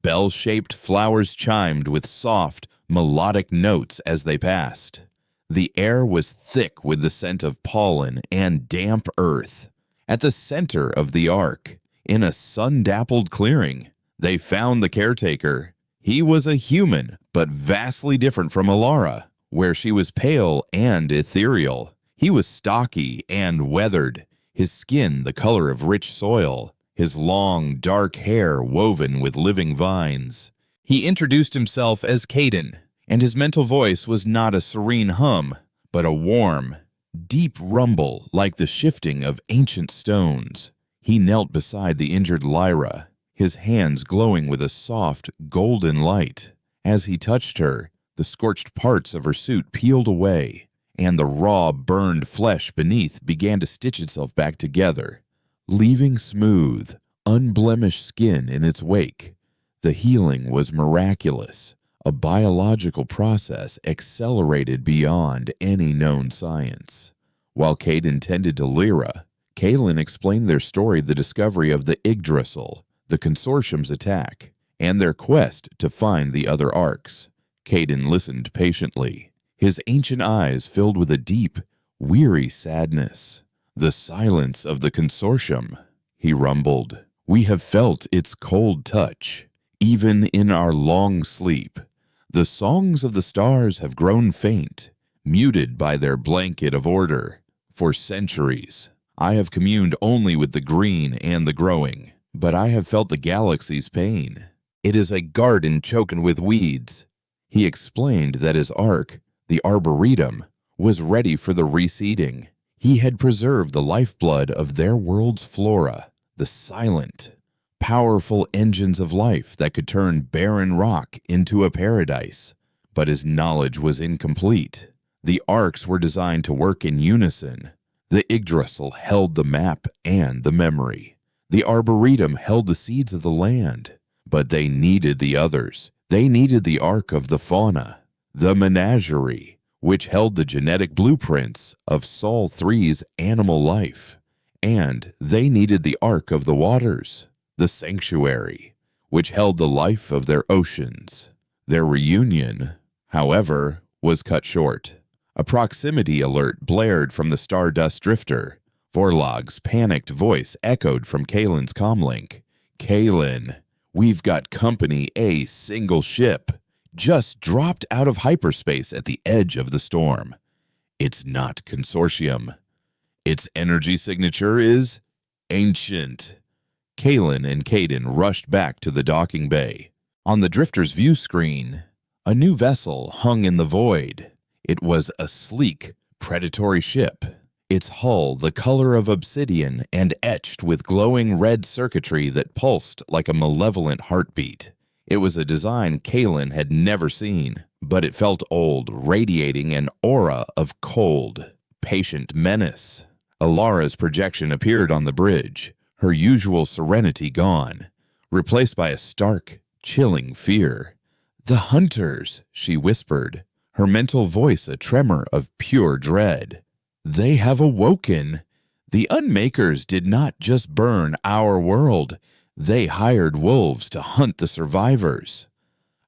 bell-shaped flowers chimed with soft, melodic notes as they passed. The air was thick with the scent of pollen and damp earth. At the center of the Ark, in a sun-dappled clearing, they found the caretaker. He was a human, but vastly different from Alara, where she was pale and ethereal. He was stocky and weathered, his skin the color of rich soil, his long, dark hair woven with living vines. He introduced himself as Caden, and his mental voice was not a serene hum, but a warm, deep rumble like the shifting of ancient stones. He knelt beside the injured Lyra, his hands glowing with a soft, golden light. As he touched her, the scorched parts of her suit peeled away, and the raw, burned flesh beneath began to stitch itself back together, leaving smooth, unblemished skin in its wake. The healing was miraculous, a biological process accelerated beyond any known science. While Caden tended to Lyra, Kaelin explained their story, the discovery of the Yggdrasil, the Consortium's attack, and their quest to find the other Arks. Caden listened patiently, his ancient eyes filled with a deep, weary sadness. "The silence of the Consortium," he rumbled. "We have felt its cold touch, even in our long sleep. The songs of the stars have grown faint, muted by their blanket of order. For centuries, I have communed only with the green and the growing, but I have felt the galaxy's pain. It is a garden choken with weeds." He explained that his Ark, the Arboretum, was ready for the reseeding. He had preserved the lifeblood of their world's flora, the silent, powerful engines of life that could turn barren rock into a paradise. But his knowledge was incomplete. The Arks were designed to work in unison. The Yggdrasil held the map and the memory. The Arboretum held the seeds of the land. But they needed the others. They needed the Ark of the Fauna, the Menagerie, which held the genetic blueprints of Sol 3's animal life. And they needed the Ark of the Waters, the Sanctuary, which held the life of their oceans. Their reunion, however, was cut short. A proximity alert blared from the Stardust Drifter. Vorlog's panicked voice echoed from Kaelin's comlink. "Kaelin, we've got company. A single ship just dropped out of hyperspace at the edge of the storm. It's not Consortium. Its energy signature is ancient." Kaelin and Caden rushed back to the docking bay. On the Drifter's view screen, a new vessel hung in the void. It was a sleek, predatory ship, its hull the color of obsidian and etched with glowing red circuitry that pulsed like a malevolent heartbeat. It was a design Kaelin had never seen, but it felt old, radiating an aura of cold, patient menace. Alara's projection appeared on the bridge, her usual serenity gone, replaced by a stark, chilling fear. "The hunters," she whispered, her mental voice a tremor of pure dread. "They have awoken. The Unmakers did not just burn our world. They hired wolves to hunt the survivors."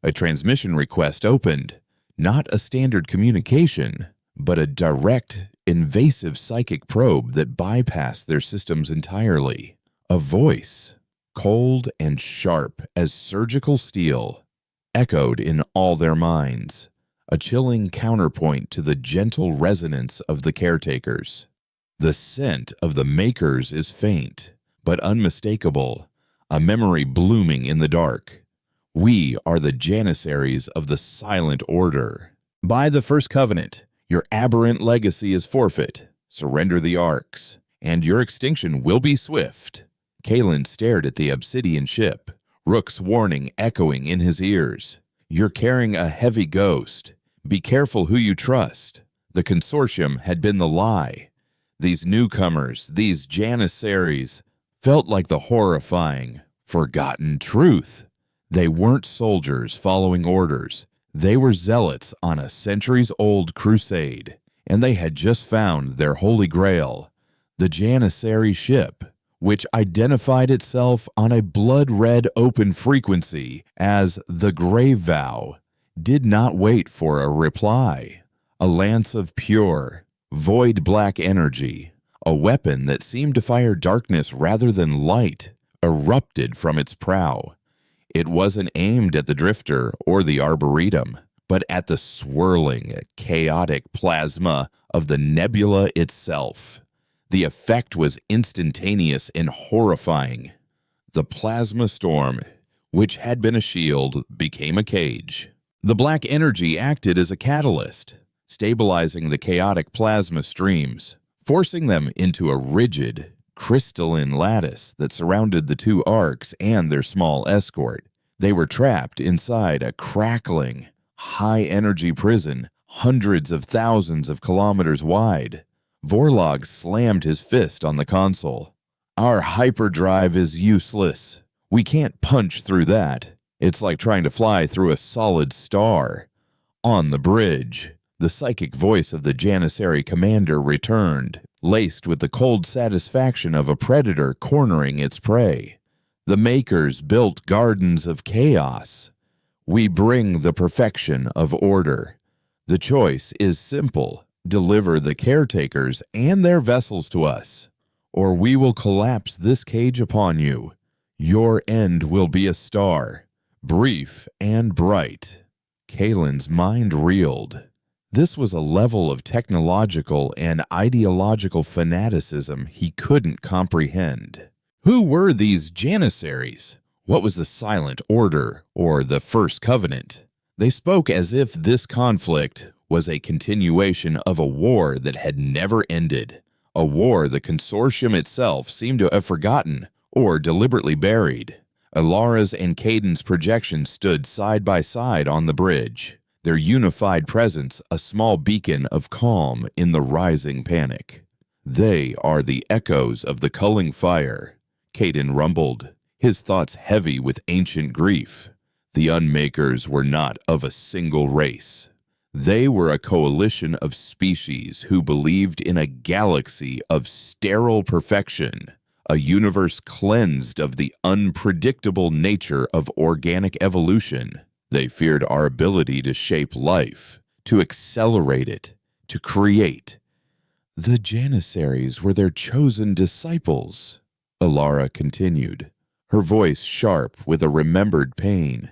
A transmission request opened, not a standard communication, but a direct, invasive psychic probe that bypassed their systems entirely. A voice, cold and sharp as surgical steel, echoed in all their minds, a chilling counterpoint to the gentle resonance of the caretakers. "The scent of the Makers is faint, but unmistakable, a memory blooming in the dark. We are the Janissaries of the Silent Order. By the First Covenant, your aberrant legacy is forfeit. Surrender the Arks, and your extinction will be swift." Kaelin stared at the obsidian ship, Rook's warning echoing in his ears. "You're carrying a heavy ghost. Be careful who you trust." The Consortium had been the lie. These newcomers, these Janissaries, felt like the horrifying, forgotten truth. They weren't soldiers following orders. They were zealots on a centuries-old crusade, and they had just found their holy grail, the Janissary ship, which identified itself on a blood-red open frequency as the Grave Vow, did not wait for a reply. A lance of pure, void-black energy, a weapon that seemed to fire darkness rather than light, erupted from its prow. It wasn't aimed at the Drifter or the Arboretum, but at the swirling, chaotic plasma of the nebula itself. The effect was instantaneous and horrifying. The plasma storm, which had been a shield, became a cage. The black energy acted as a catalyst, stabilizing the chaotic plasma streams, forcing them into a rigid, crystalline lattice that surrounded the two Arks and their small escort. They were trapped inside a crackling, high-energy prison hundreds of thousands of kilometers wide. Vorlog slammed his fist on the console. "Our hyperdrive is useless. We can't punch through that. It's like trying to fly through a solid star." On the bridge, the psychic voice of the Janissary commander returned, laced with the cold satisfaction of a predator cornering its prey. "The Makers built gardens of chaos. We bring the perfection of order. The choice is simple. Deliver the caretakers and their vessels to us, or we will collapse this cage upon you. Your end will be a star, brief and bright." Kalen's mind reeled. This was a level of technological and ideological fanaticism he couldn't comprehend. Who were these Janissaries? What was the Silent Order, or the First Covenant? They spoke as if this conflict was a continuation of a war that had never ended, a war the Consortium itself seemed to have forgotten or deliberately buried. Alara's and Caden's projections stood side by side on the bridge, their unified presence a small beacon of calm in the rising panic. "They are the echoes of the culling fire," Caden rumbled, his thoughts heavy with ancient grief. The Unmakers were not of a single race. They were a coalition of species who believed in a galaxy of sterile perfection, a universe cleansed of the unpredictable nature of organic evolution. They feared our ability to shape life, to accelerate it, to create. "The Janissaries were their chosen disciples," Alara continued, her voice sharp with a remembered pain.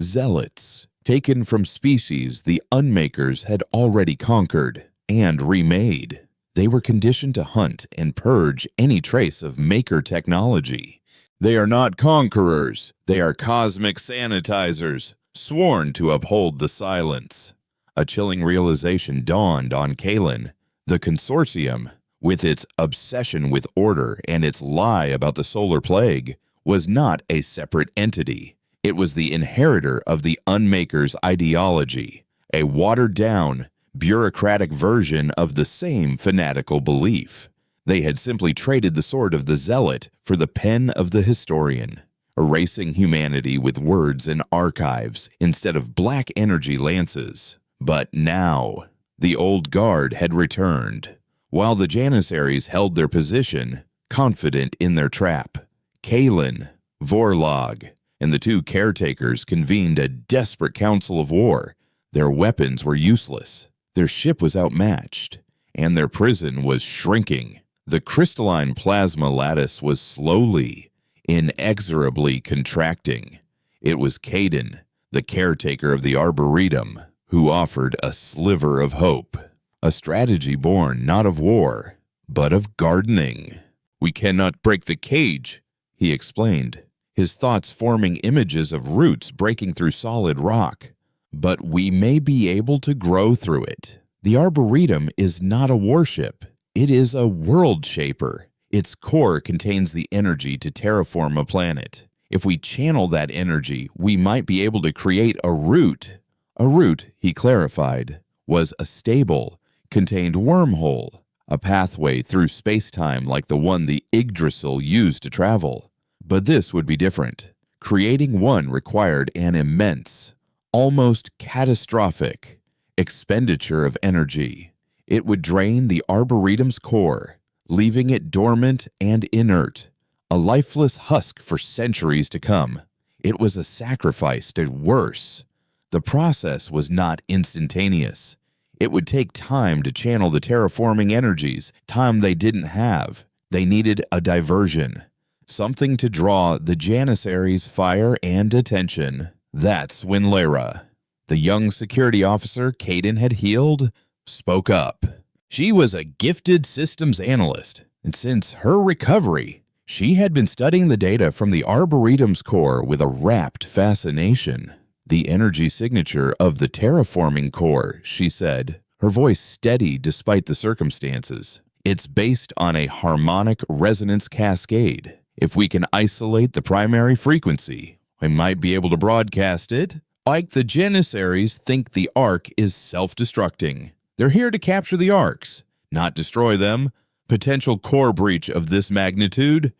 "Zealots, taken from species the Unmakers had already conquered and remade. They were conditioned to hunt and purge any trace of Maker technology. They are not conquerors, they are cosmic sanitizers, sworn to uphold the silence." A chilling realization dawned on Kalen. The Consortium, with its obsession with order and its lie about the solar plague, was not a separate entity. It was the inheritor of the Unmakers' ideology, a watered-down, bureaucratic version of the same fanatical belief. They had simply traded the sword of the zealot for the pen of the historian, erasing humanity with words and archives instead of black energy lances. But now, the old guard had returned. While the Janissaries held their position, confident in their trap, Kalen, Vorlog, and the two caretakers convened a desperate council of war. Their weapons were useless, their ship was outmatched, and their prison was shrinking. The crystalline plasma lattice was slowly, inexorably contracting. It was Caden, the caretaker of the Arboretum, who offered a sliver of hope, a strategy born not of war, but of gardening. "We cannot break the cage," he explained, his thoughts forming images of roots breaking through solid rock. "But we may be able to grow through it. The Arboretum is not a warship. It is a world shaper. Its core contains the energy to terraform a planet. If we channel that energy, we might be able to create a root." A root, he clarified, was a stable, contained wormhole, a pathway through space-time like the one the Yggdrasil used to travel. But this would be different. Creating one required an immense, almost catastrophic, expenditure of energy. It would drain the Arboretum's core, leaving it dormant and inert, a lifeless husk for centuries to come. It was a sacrifice to worse. The process was not instantaneous. It would take time to channel the terraforming energies, time they didn't have. They needed a diversion, something to draw the Janissaries' fire and attention. That's when Lara, the young security officer Caden had healed, spoke up. She was a gifted systems analyst, and since her recovery, she had been studying the data from the Arboretum's core with a rapt fascination. "The energy signature of the terraforming core," she said, her voice steady despite the circumstances. "It's based on a harmonic resonance cascade. If we can isolate the primary frequency, we might be able to broadcast it. Like the Janissaries think the Ark is self-destructing. They're here to capture the Arks, not destroy them. Potential core breach of this magnitude,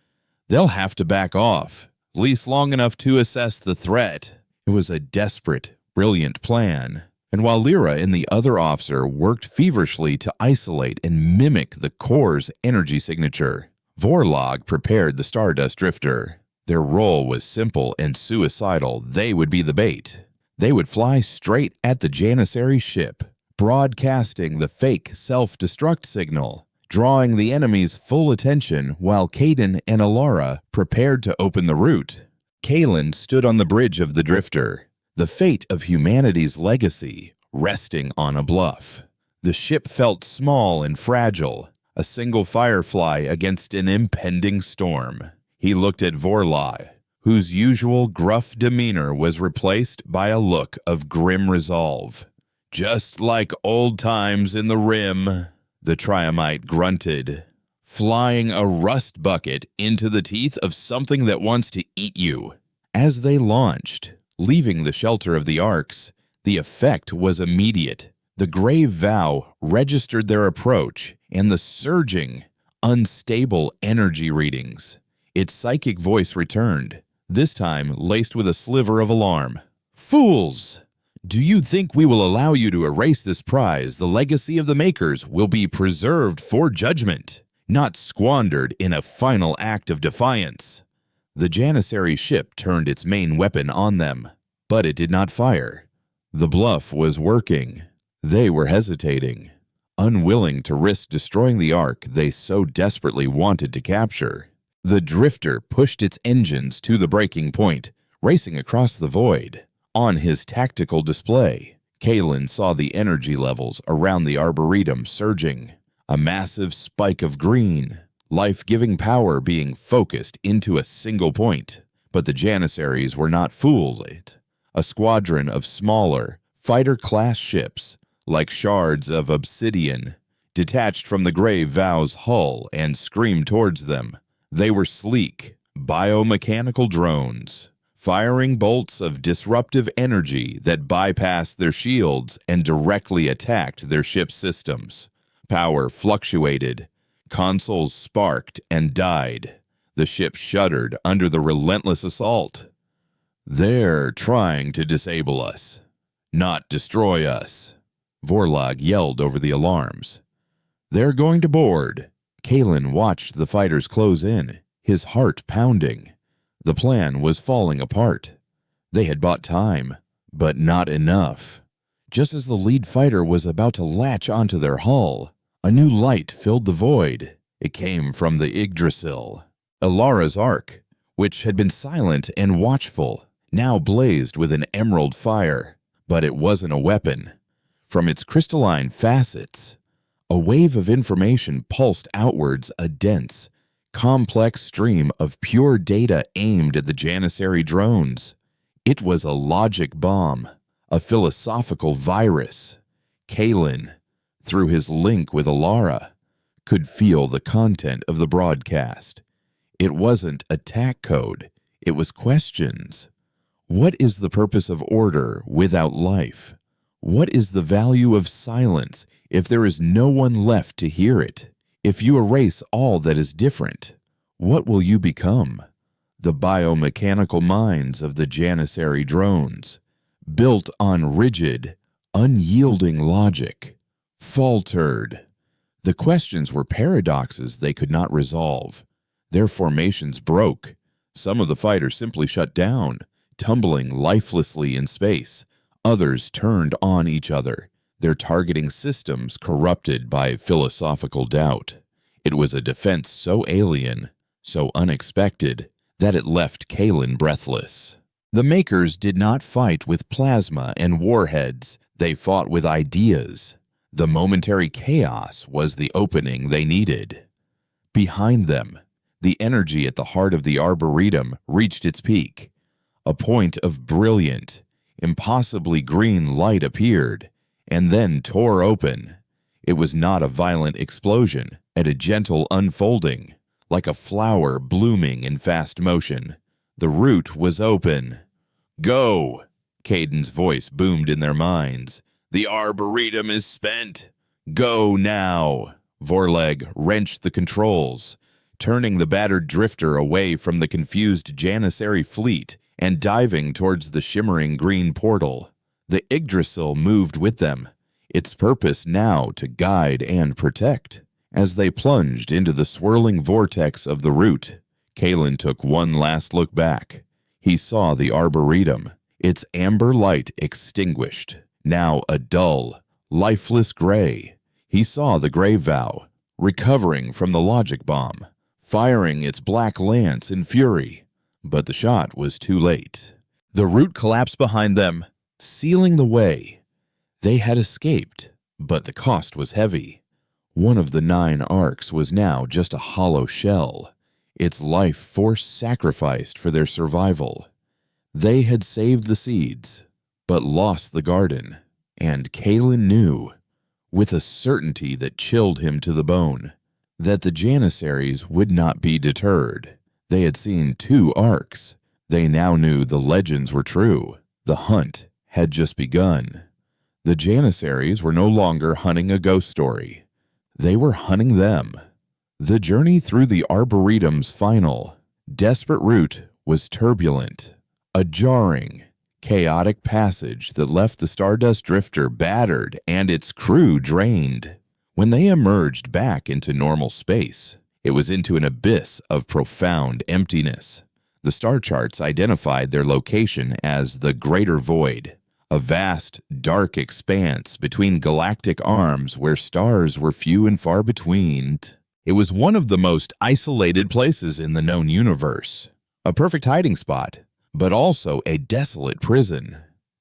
they'll have to back off, at least long enough to assess the threat." It was a desperate, brilliant plan. And while Lyra and the other officer worked feverishly to isolate and mimic the core's energy signature, Vorlog prepared the Stardust Drifter. Their role was simple and suicidal. They would be the bait. They would fly straight at the Janissary ship, broadcasting the fake self-destruct signal, drawing the enemy's full attention while Caden and Alara prepared to open the route. Kalen stood on the bridge of the Drifter, the fate of humanity's legacy resting on a bluff. The ship felt small and fragile, a single firefly against an impending storm. He looked at Vorlog, whose usual gruff demeanor was replaced by a look of grim resolve. "Just like old times in the Rim," the Triamite grunted, "flying a rust bucket into the teeth of something that wants to eat you." As they launched, leaving the shelter of the Arks, the effect was immediate. The grave vow registered their approach and the surging, unstable energy readings. Its psychic voice returned, this time laced with a sliver of alarm. "Fools! Do you think we will allow you to erase this prize? The legacy of the Makers will be preserved for judgment, not squandered in a final act of defiance." The Janissary ship turned its main weapon on them, but it did not fire. The bluff was working. They were hesitating, unwilling to risk destroying the Ark they so desperately wanted to capture. The Drifter pushed its engines to the breaking point, racing across the void. On his tactical display, Kalen saw the energy levels around the Arboretum surging, a massive spike of green, life-giving power being focused into a single point. But the Janissaries were not fooled. A squadron of smaller, fighter-class ships, like shards of obsidian, detached from the grave vow's hull and screamed towards them. They were sleek, biomechanical drones, firing bolts of disruptive energy that bypassed their shields and directly attacked their ship's systems. Power fluctuated, consoles sparked and died. The ship shuddered under the relentless assault. "They're trying to disable us, not destroy us," Vorlog yelled over the alarms. "They're going to board." Kalen watched the fighters close in, his heart pounding. The plan was falling apart. They had bought time, but not enough. Just as the lead fighter was about to latch onto their hull, a new light filled the void. It came from the Yggdrasil. Alara's Ark, which had been silent and watchful, now blazed with an emerald fire. But it wasn't a weapon. From its crystalline facets, a wave of information pulsed outwards, a dense, complex stream of pure data aimed at the Janissary drones. It was a logic bomb, a philosophical virus. Kalen, through his link with Alara, could feel the content of the broadcast. It wasn't attack code, it was questions. What is the purpose of order without life? What is the value of silence if there is no one left to hear it? If you erase all that is different, what will you become? The biomechanical minds of the Janissary drones, built on rigid, unyielding logic, faltered. The questions were paradoxes they could not resolve. Their formations broke. Some of the fighters simply shut down, tumbling lifelessly in space. Others turned on each other, their targeting systems corrupted by philosophical doubt. It was a defense so alien, so unexpected, that it left Kalen breathless. The Makers did not fight with plasma and warheads. They fought with ideas. The momentary chaos was the opening they needed. Behind them, the energy at the heart of the Arboretum reached its peak. A point of brilliant, impossibly green light appeared, and then tore open. It was not a violent explosion, but a gentle unfolding, like a flower blooming in fast motion. The root was open. "Go!" Caden's voice boomed in their minds. "The Arboretum is spent. Go now!" Vorleg wrenched the controls, turning the battered drifter away from the confused Janissary fleet and diving towards the shimmering green portal. The Yggdrasil moved with them, its purpose now to guide and protect. As they plunged into the swirling vortex of the root, Kalen took one last look back. He saw the Arboretum, its amber light extinguished, now a dull, lifeless gray. He saw the Grave Vow, recovering from the logic bomb, firing its black lance in fury. But the shot was too late. The root collapsed behind them, sealing the way. They had escaped, but the cost was heavy. One of the 9 Arks was now just a hollow shell, its life force sacrificed for their survival. They had saved the seeds, but lost the garden, and Kalen knew, with a certainty that chilled him to the bone, that the Janissaries would not be deterred. They had seen 2 Arks. They now knew the legends were true. The hunt had just begun. The Janissaries were no longer hunting a ghost story. They were hunting them. The journey through the Arboretum's final, desperate route was turbulent, a jarring, chaotic passage that left the Stardust Drifter battered and its crew drained. When they emerged back into normal space, it was into an abyss of profound emptiness. The star charts identified their location as the Greater Void, a vast, dark expanse between galactic arms where stars were few and far between. It was one of the most isolated places in the known universe, a perfect hiding spot, but also a desolate prison.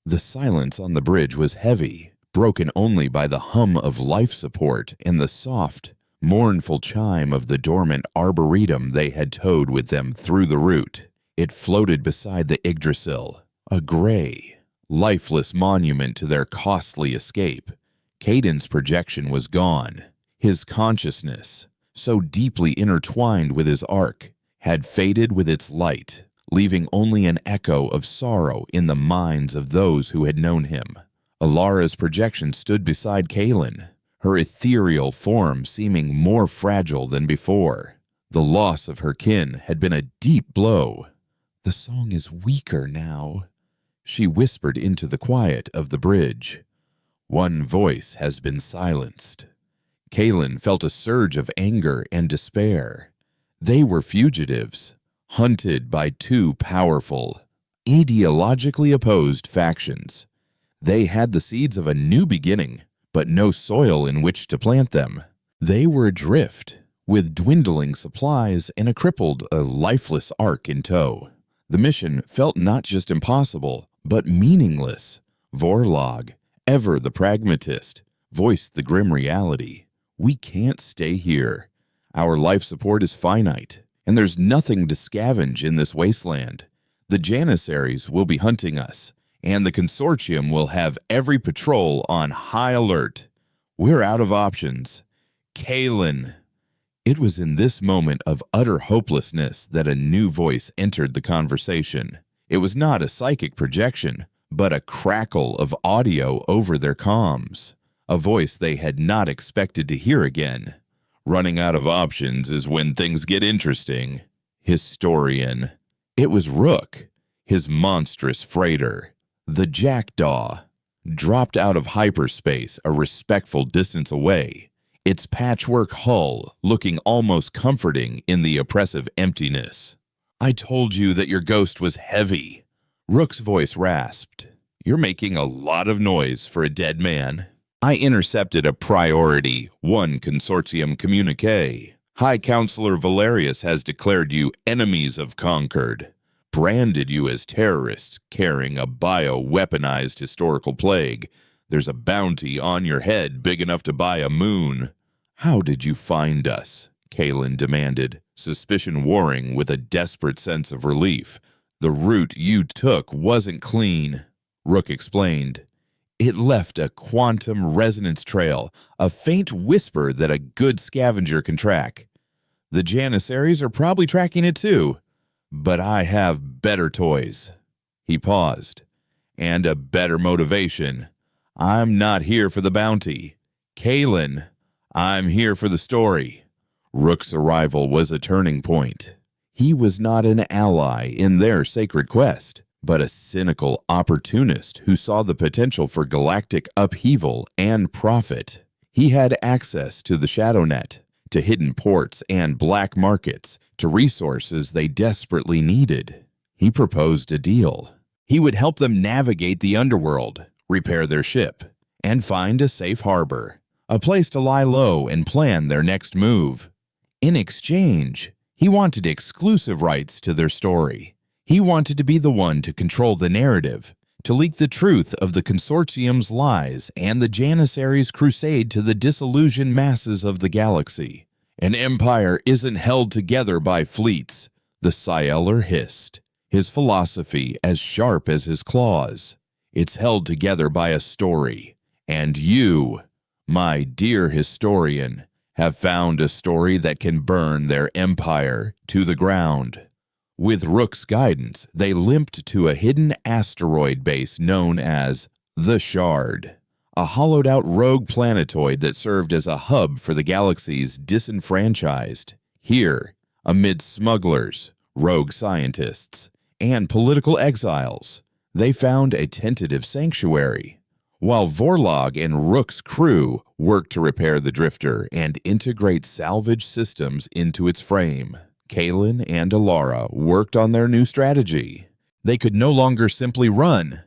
The silence on the bridge was heavy, broken only by the hum of life support and the soft, mournful chime of the dormant Arboretum they had towed with them through the route. It floated beside the Yggdrasil, a gray, lifeless monument to their costly escape. Caden's projection was gone. His consciousness, so deeply intertwined with his Ark, had faded with its light, leaving only an echo of sorrow in the minds of those who had known him. Alara's projection stood beside Kalen, her ethereal form seeming more fragile than before. The loss of her kin had been a deep blow. "The song is weaker now," she whispered into the quiet of the bridge. "One voice has been silenced." Kalen felt a surge of anger and despair. They were fugitives, hunted by 2 powerful, ideologically opposed factions. They had the seeds of a new beginning, but no soil in which to plant them. They were adrift, with dwindling supplies and a lifeless Ark in tow. The mission felt not just impossible, but meaningless. Vorlog, ever the pragmatist, voiced the grim reality. "We can't stay here. Our life support is finite, and there's nothing to scavenge in this wasteland. The Janissaries will be hunting us, and the Consortium will have every patrol on high alert. We're out of options. Kalen." It was in this moment of utter hopelessness that a new voice entered the conversation. It was not a psychic projection, but a crackle of audio over their comms. A voice they had not expected to hear again. "Running out of options is when things get interesting." Historian. It was Rook, his monstrous freighter, the Jackdaw, dropped out of hyperspace a respectful distance away, its patchwork hull looking almost comforting in the oppressive emptiness. "I told you that your ghost was heavy," Rook's voice rasped. "You're making a lot of noise for a dead man." "I intercepted a Priority 1 Consortium communique. High Counselor Valerius has declared you enemies of Concord, branded you as terrorists carrying a bio-weaponized historical plague. There's a bounty on your head big enough to buy a moon." "How did you find us?" Kalen demanded, suspicion warring with a desperate sense of relief. "The route you took wasn't clean," Rook explained. It left a quantum resonance trail, a faint whisper that a good scavenger can track. The Janissaries are probably tracking it too, but I have better toys. He paused. And a better motivation. I'm not here for the bounty. Kalen, I'm here for the story. Rook's arrival was a turning point. He was not an ally in their sacred quest, but a cynical opportunist who saw the potential for galactic upheaval and profit. He had access to the ShadowNet, to hidden ports and black markets, to resources they desperately needed. He proposed a deal. He would help them navigate the underworld, repair their ship, and find a safe harbor, a place to lie low and plan their next move. In exchange, he wanted exclusive rights to their story. He wanted to be the one to control the narrative, to leak the truth of the Consortium's lies and the Janissaries' crusade to the disillusioned masses of the galaxy. An empire isn't held together by fleets, the Scialer hissed, his philosophy as sharp as his claws. It's held together by a story, and you, my dear historian, have found a story that can burn their empire to the ground. With Rook's guidance, they limped to a hidden asteroid base known as the Shard, a hollowed-out rogue planetoid that served as a hub for the galaxy's disenfranchised. Here, amid smugglers, rogue scientists, and political exiles, they found a tentative sanctuary. While Vorlog and Rook's crew worked to repair the drifter and integrate salvage systems into its frame, Kalen and Alara worked on their new strategy. They could no longer simply run.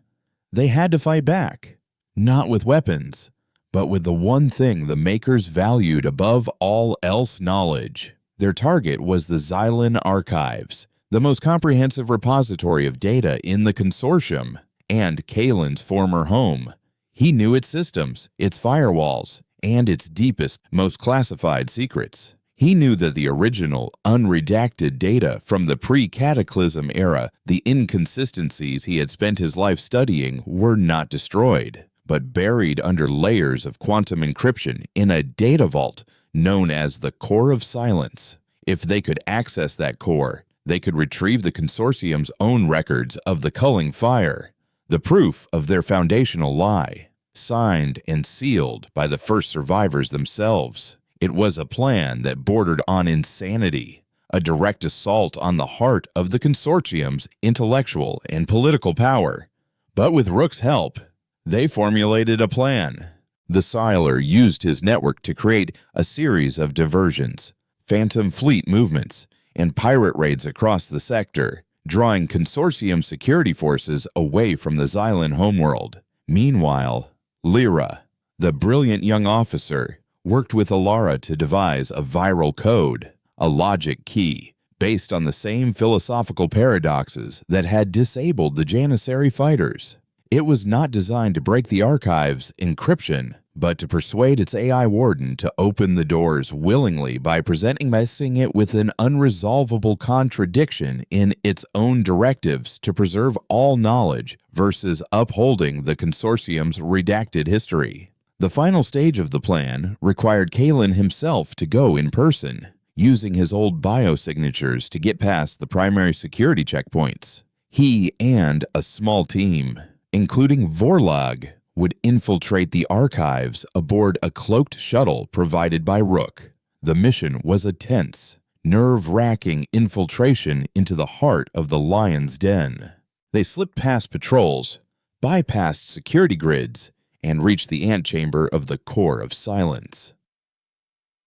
They had to fight back, not with weapons, but with the one thing the Makers valued above all else: knowledge. Their target was the Xylan Archives, the most comprehensive repository of data in the Consortium, and Kalen's former home. He knew its systems, its firewalls, and its deepest, most classified secrets. He knew that the original, unredacted data from the pre-Cataclysm era, the inconsistencies he had spent his life studying, were not destroyed, but buried under layers of quantum encryption in a data vault known as the Core of Silence. If they could access that core, they could retrieve the Consortium's own records of the culling fire, the proof of their foundational lie, signed and sealed by the first survivors themselves. It was a plan that bordered on insanity, a direct assault on the heart of the Consortium's intellectual and political power. But with Rook's help, they formulated a plan. The Siler used his network to create a series of diversions, phantom fleet movements, and pirate raids across the sector, drawing Consortium security forces away from the Xylan homeworld. Meanwhile, Lyra, the brilliant young officer, worked with Alara to devise a viral code, a logic key, based on the same philosophical paradoxes that had disabled the Janissary fighters. It was not designed to break the archive's encryption, but to persuade its AI warden to open the doors willingly by presenting it with an unresolvable contradiction in its own directives to preserve all knowledge versus upholding the Consortium's redacted history. The final stage of the plan required Kalen himself to go in person, using his old biosignatures to get past the primary security checkpoints. He and a small team, including Vorlog, would infiltrate the archives aboard a cloaked shuttle provided by Rook. The mission was a tense, nerve-wracking infiltration into the heart of the Lion's Den. They slipped past patrols, bypassed security grids, and reached the antechamber of the Core of Silence.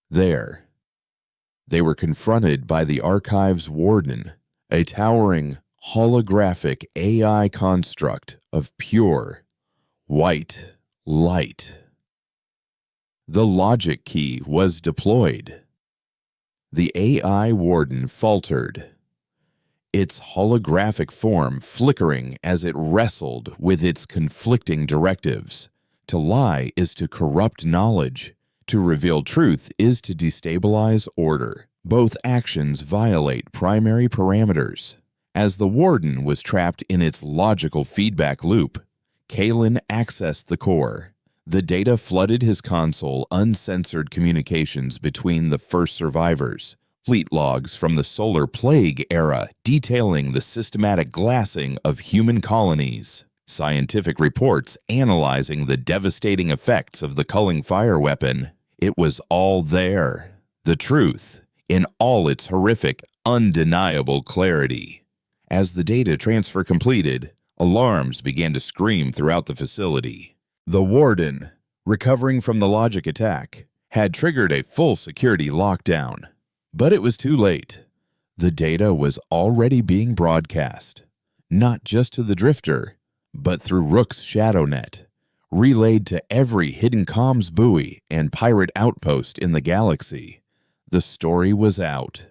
There, they were confronted by the archive's warden, a towering, holographic AI construct of pure, white light. The logic key was deployed. The AI warden faltered, its holographic form flickering as it wrestled with its conflicting directives. To lie is to corrupt knowledge. To reveal truth is to destabilize order. Both actions violate primary parameters. As the warden was trapped in its logical feedback loop, Kalen accessed the core. The data flooded his console, uncensored communications between the first survivors, fleet logs from the Solar Plague era detailing the systematic glassing of human colonies, scientific reports analyzing the devastating effects of the culling fire weapon. It was all there. The truth, in all its horrific, undeniable clarity. As the data transfer completed, alarms began to scream throughout the facility. The warden, recovering from the logic attack, had triggered a full security lockdown. But it was too late. The data was already being broadcast, not just to the drifter, but through Rook's ShadowNet, relayed to every hidden comms buoy and pirate outpost in the galaxy. The story was out.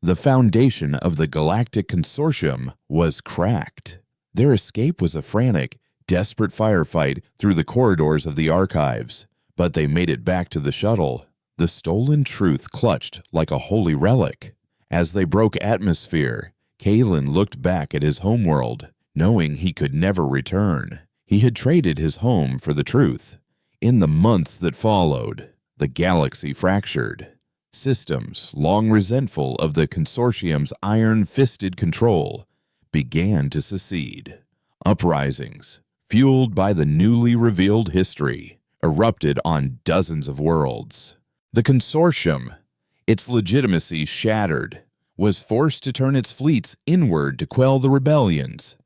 The foundation of the Galactic Consortium was cracked. Their escape was a frantic, desperate firefight through the corridors of the archives, but they made it back to the shuttle. The stolen truth clutched like a holy relic. As they broke atmosphere, Kalen looked back at his homeworld, knowing he could never return. He had traded his home for the truth. In the months that followed, the galaxy fractured. Systems, long resentful of the Consortium's iron-fisted control, began to secede. Uprisings, fueled by the newly revealed history, erupted on dozens of worlds. The Consortium, its legitimacy shattered, was forced to turn its fleets inward to quell the rebellions,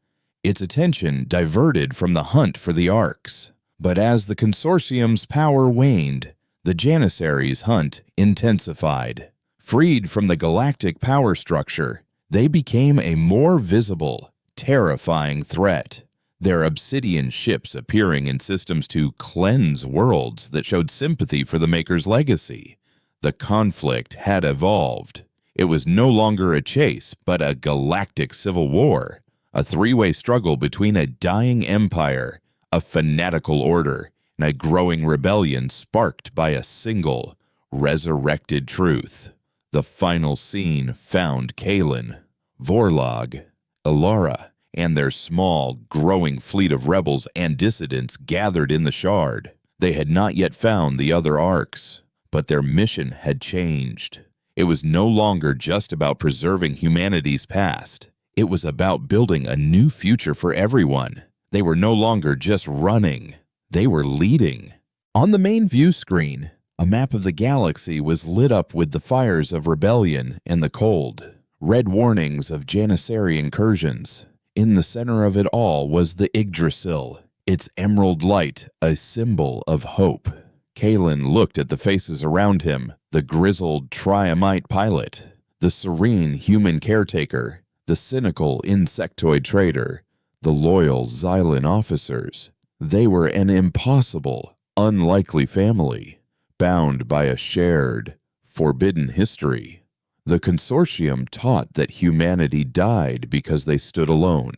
its attention diverted from the hunt for the Arks. But as the Consortium's power waned, the Janissaries' hunt intensified. Freed from the galactic power structure, they became a more visible, terrifying threat. Their obsidian ships appearing in systems to cleanse worlds that showed sympathy for the Maker's legacy. The conflict had evolved. It was no longer a chase, but a galactic civil war, a three-way struggle between a dying empire, a fanatical order, and a growing rebellion sparked by a single, resurrected truth. The final scene found Kalen, Vorlog, Ilara, and their small, growing fleet of rebels and dissidents gathered in the Shard. They had not yet found the other Arks, but their mission had changed. It was no longer just about preserving humanity's past. It was about building a new future for everyone. They were no longer just running. They were leading. On the main view screen, a map of the galaxy was lit up with the fires of rebellion and the cold. Red warnings of Janissary incursions. In the center of it all was the Yggdrasil, its emerald light a symbol of hope. Kalen looked at the faces around him, the grizzled Triamite pilot, the serene human caretaker, the cynical insectoid trader, the loyal Xylan officers. They were an impossible, unlikely family, bound by a shared, forbidden history. The Consortium taught that humanity died because they stood alone,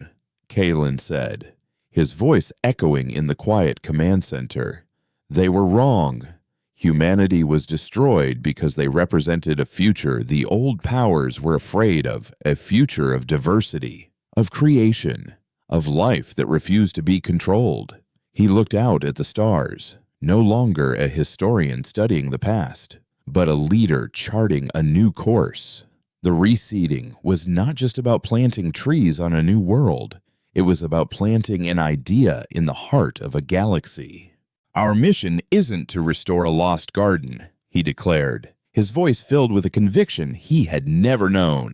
Kalen said, his voice echoing in the quiet command center. They were wrong. Humanity was destroyed because they represented a future the old powers were afraid of, a future of diversity, of creation, of life that refused to be controlled. He looked out at the stars, no longer a historian studying the past, but a leader charting a new course. The reseeding was not just about planting trees on a new world. It was about planting an idea in the heart of a galaxy. Our mission isn't to restore a lost garden, he declared, his voice filled with a conviction he had never known.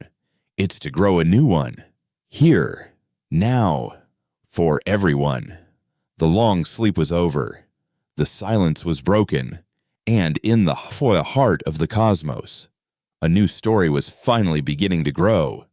It's to grow a new one. Here, now, for everyone. The long sleep was over. The silence was broken. And in the heart of the cosmos, a new story was finally beginning to grow.